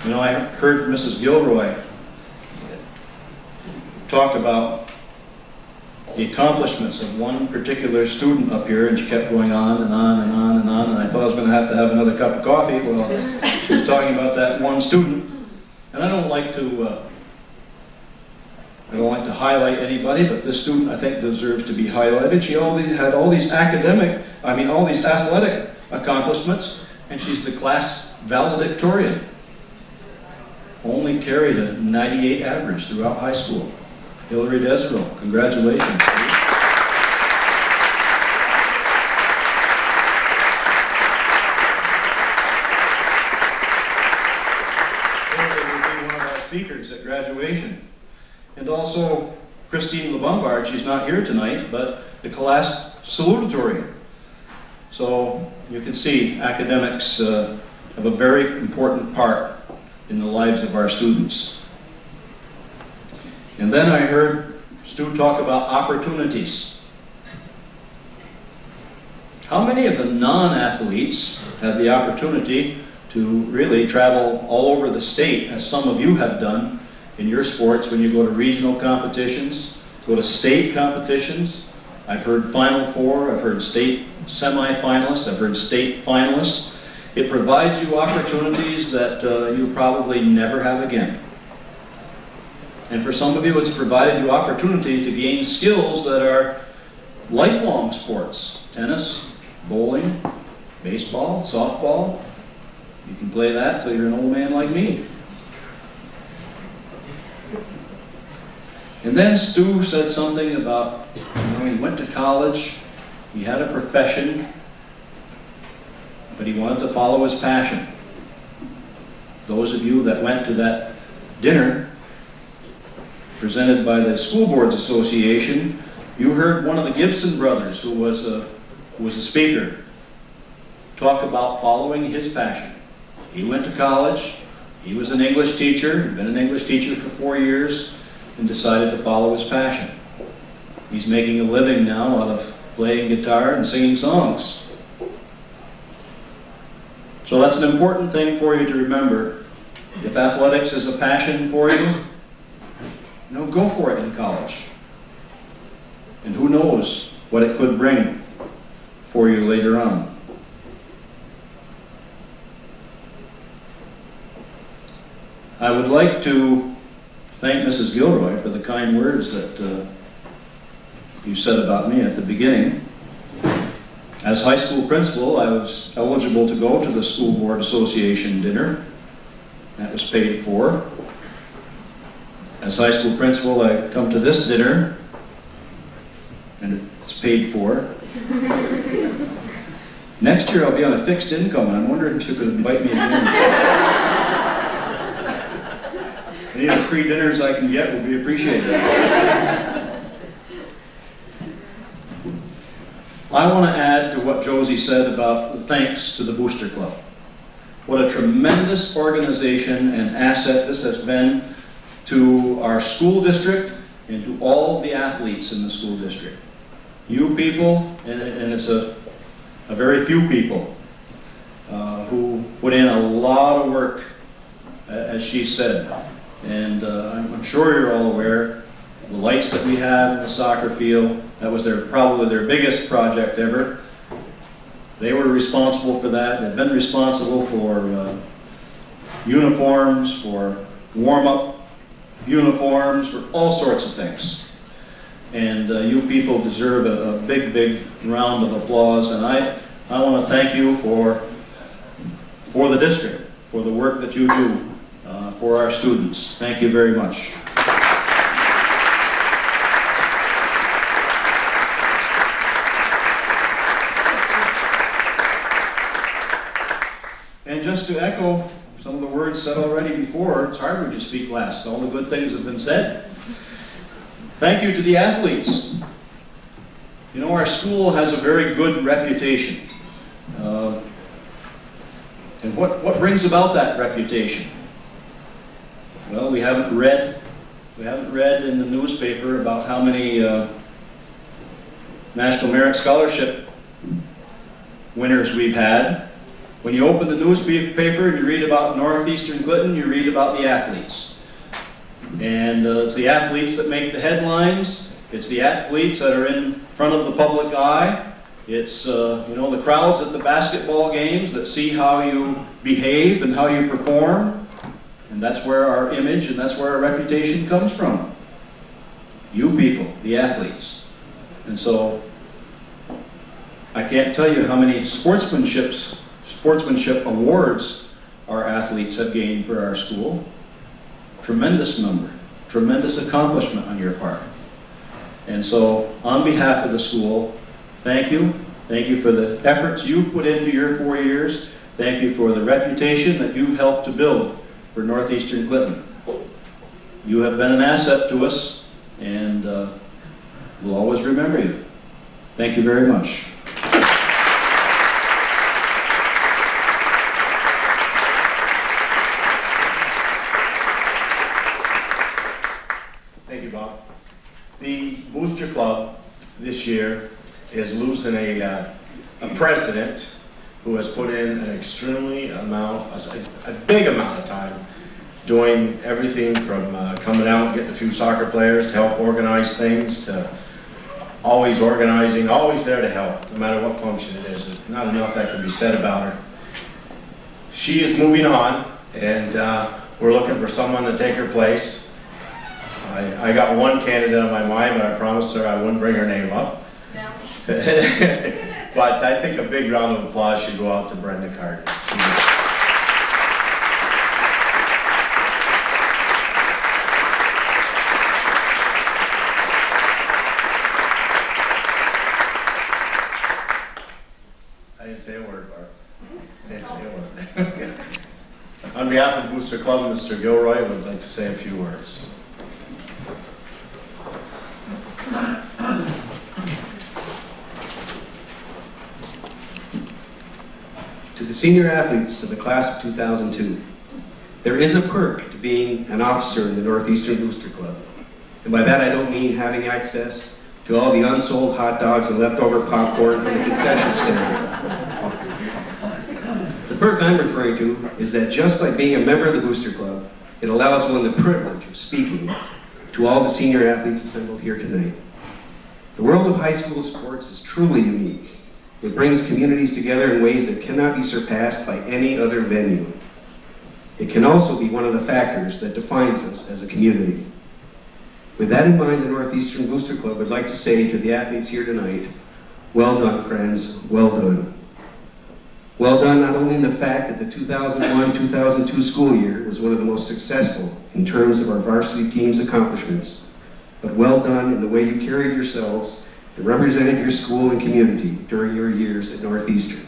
You know, I heard Mrs. Gilroy talk about the accomplishments of one particular student up here, and she kept going on and on and on and on, and I thought I was going to have another cup of coffee. Well, she was talking about that one student, and I don't like to highlight anybody, but this student I think deserves to be highlighted. She had all these athletic accomplishments, and she's the class valedictorian. Only carried a 98 average throughout high school. Hillary Desrow, congratulations. Hillary will be one of our speakers at graduation. And also Christine LeBombard, she's not here tonight, but the class salutatorian. So you can see academics have a very important part in the lives of our students. And then I heard Stu talk about opportunities. How many of the non-athletes have the opportunity to to really travel all over the state, as some of you have done in your sports when you go to regional competitions, go to state competitions. I've heard Final Four, I've heard state semifinalists, I've heard state finalists. It provides you opportunities that you probably never have again. And for some of you, it's provided you opportunities to gain skills that are lifelong sports. Tennis, bowling, baseball, softball. You can play that till you're an old man like me. And then Stu said something about, he went to college, he had a profession, but he wanted to follow his passion. Those of you that went to that dinner presented by the School Boards Association, you heard one of the Gibson brothers, who was a speaker, talk about following his passion. He went to college, he was an English teacher, he'd been an English teacher for 4 years, and decided to follow his passion. He's making a living now out of playing guitar and singing songs. So that's an important thing for you to remember. If athletics is a passion for you, go for it in college. And who knows what it could bring for you later on. I would like to thank Mrs. Gilroy for the kind words that you said about me at the beginning. As high school principal, I was eligible to go to the School Board Association dinner. That was paid for. As high school principal, I come to this dinner, and it's paid for. Next year, I'll be on a fixed income, and I'm wondering if you could invite me again. Any of the free dinners I can get will be appreciated. I want to add to what Josie said about the thanks to the Booster Club. What a tremendous organization and asset this has been to our school district and to all the athletes in the school district. You people, and it's a very few people, who put in a lot of work, as she said. And I'm sure you're all aware, the lights that we have in the soccer field, that was probably their biggest project ever. They were responsible for that. They've been responsible for uniforms, for warm-up uniforms, for all sorts of things. And you people deserve a big, big round of applause. And I want to thank you for the district, for the work that you do for our students. Thank you very much. And just to echo some of the words said already before, it's hard when you speak last. All the good things have been said. Thank you to the athletes. Our school has a very good reputation. And what brings about that reputation? Well, we haven't read in the newspaper about how many National Merit Scholarship winners we've had. When you open the newspaper and you read about Northeastern Clinton, you read about the athletes. And it's the athletes that make the headlines. It's the athletes that are in front of the public eye. It's the crowds at the basketball games that see how you behave and how you perform. And that's where our image and that's where our reputation comes from. You people, the athletes. And so I can't tell you how many sportsmanship awards our athletes have gained for our school. Tremendous number, tremendous accomplishment on your part. And so on behalf of the school, thank you. Thank you for the efforts you've put into your 4 years. Thank you for the reputation that you've helped to build for Northeastern Clinton. You have been an asset to us, and we'll always remember you. Thank you very much. Thank you, Bob. The Booster Club this year is losing a president. who has put in an a big amount of time doing everything from coming out, getting a few soccer players to help organize things, to always organizing, always there to help, no matter what function it is. There's not enough that can be said about her. She is moving on, and we're looking for someone to take her place. I got one candidate on my mind, but I promised her I wouldn't bring her name up. No. But I think a big round of applause should go out to Brenda Carter. I didn't say a word, Barb. I didn't say a word. On behalf of the Booster Club, Mr. Gilroy would like to say a few words. To the senior athletes of the class of 2002, there is a perk to being an officer in the Northeastern Booster Club. And by that I don't mean having access to all the unsold hot dogs and leftover popcorn from the concession stand. The perk I'm referring to is that just by being a member of the Booster Club, it allows one the privilege of speaking to all the senior athletes assembled here tonight. The world of high school sports is truly unique. It brings communities together in ways that cannot be surpassed by any other venue. It can also be one of the factors that defines us as a community. With that in mind, the Northeastern Booster Club would like to say to the athletes here tonight, well done, friends, well done. Well done not only in the fact that the 2001-2002 school year was one of the most successful in terms of our varsity team's accomplishments, but well done in the way you carried yourselves and represented your school and community during your years at Northeastern.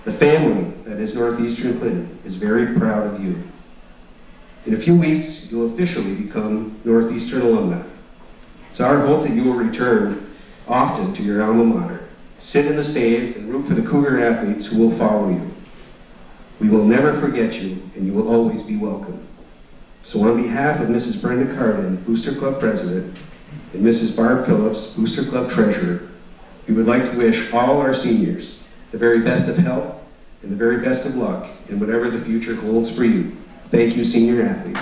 The family that is Northeastern Clinton is very proud of you. In a few weeks, you'll officially become Northeastern alumni. It's our hope that you will return often to your alma mater, sit in the stands and root for the Cougar athletes who will follow you. We will never forget you, and you will always be welcome. So on behalf of Mrs. Brenda Carden, Booster Club President, and Mrs. Barb Phillips, Booster Club Treasurer, we would like to wish all our seniors the very best of health and the very best of luck in whatever the future holds for you. Thank you, senior athletes.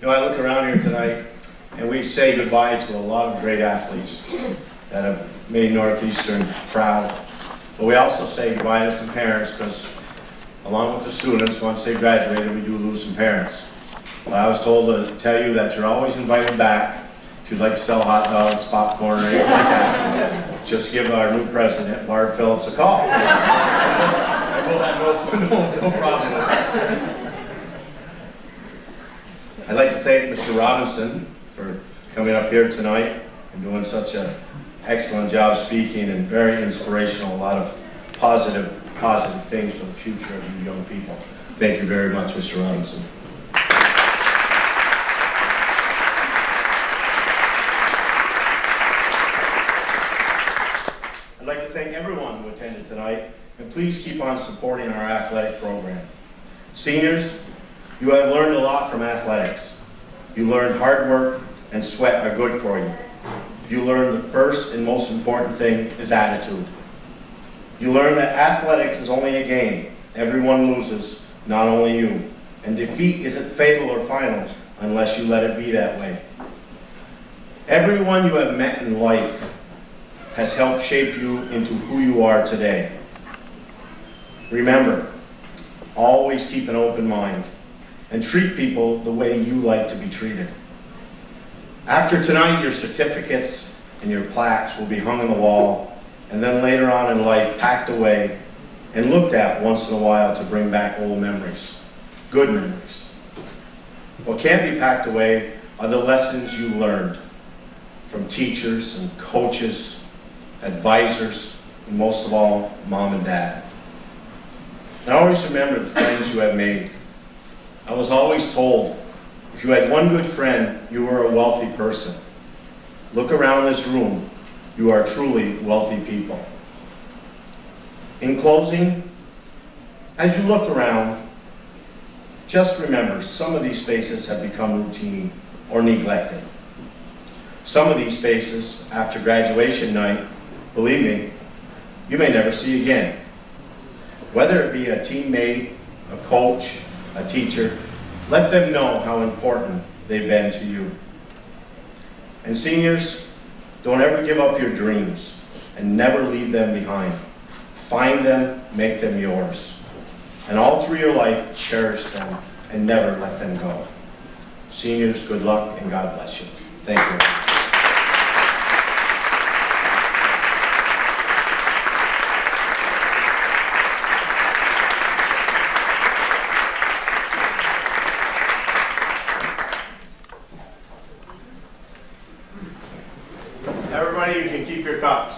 You know, I look around here tonight, and we say goodbye to a lot of great athletes that have made Northeastern proud. But we also say goodbye to some parents, because along with the students, once they graduated, we do lose some parents. But I was told to tell you that you're always invited back if you'd like to sell hot dogs, popcorn, or anything like that. Just give our new president, Barb Phillips, a call. I will have no problem with that. I'd like to thank Mr. Robinson for coming up here tonight and doing such an excellent job speaking and very inspirational, a lot of positive things for the future of you young people. Thank you very much, Mr. Robinson. I'd like to thank everyone who attended tonight, and please keep on supporting our athletic program. Seniors, you have learned a lot from athletics. You learned hard work and sweat are good for you. You learned the first and most important thing is attitude. You learn that athletics is only a game. Everyone loses, not only you. And defeat isn't fatal or final unless you let it be that way. Everyone you have met in life has helped shape you into who you are today. Remember, always keep an open mind and treat people the way you like to be treated. After tonight, your certificates and your plaques will be hung on the wall, and then later on in life packed away and looked at once in a while to bring back old memories, good memories. What can't be packed away are the lessons you learned from teachers and coaches, advisors, and most of all, mom and dad. And always remember the friends you have made. I was always told, if you had one good friend, you were a wealthy person. Look around this room. You are truly wealthy people. In closing, As you look around, just remember, some of these spaces have become routine or neglected. Some of these spaces, after graduation night, believe me, you may never see again. Whether it be a teammate, a coach, a teacher, let them know how important they've been to you. And seniors, don't ever give up your dreams and never leave them behind. Find them, make them yours. And all through your life, cherish them and never let them go. Seniors, good luck and God bless you. Thank you. Everybody, you can keep your cups.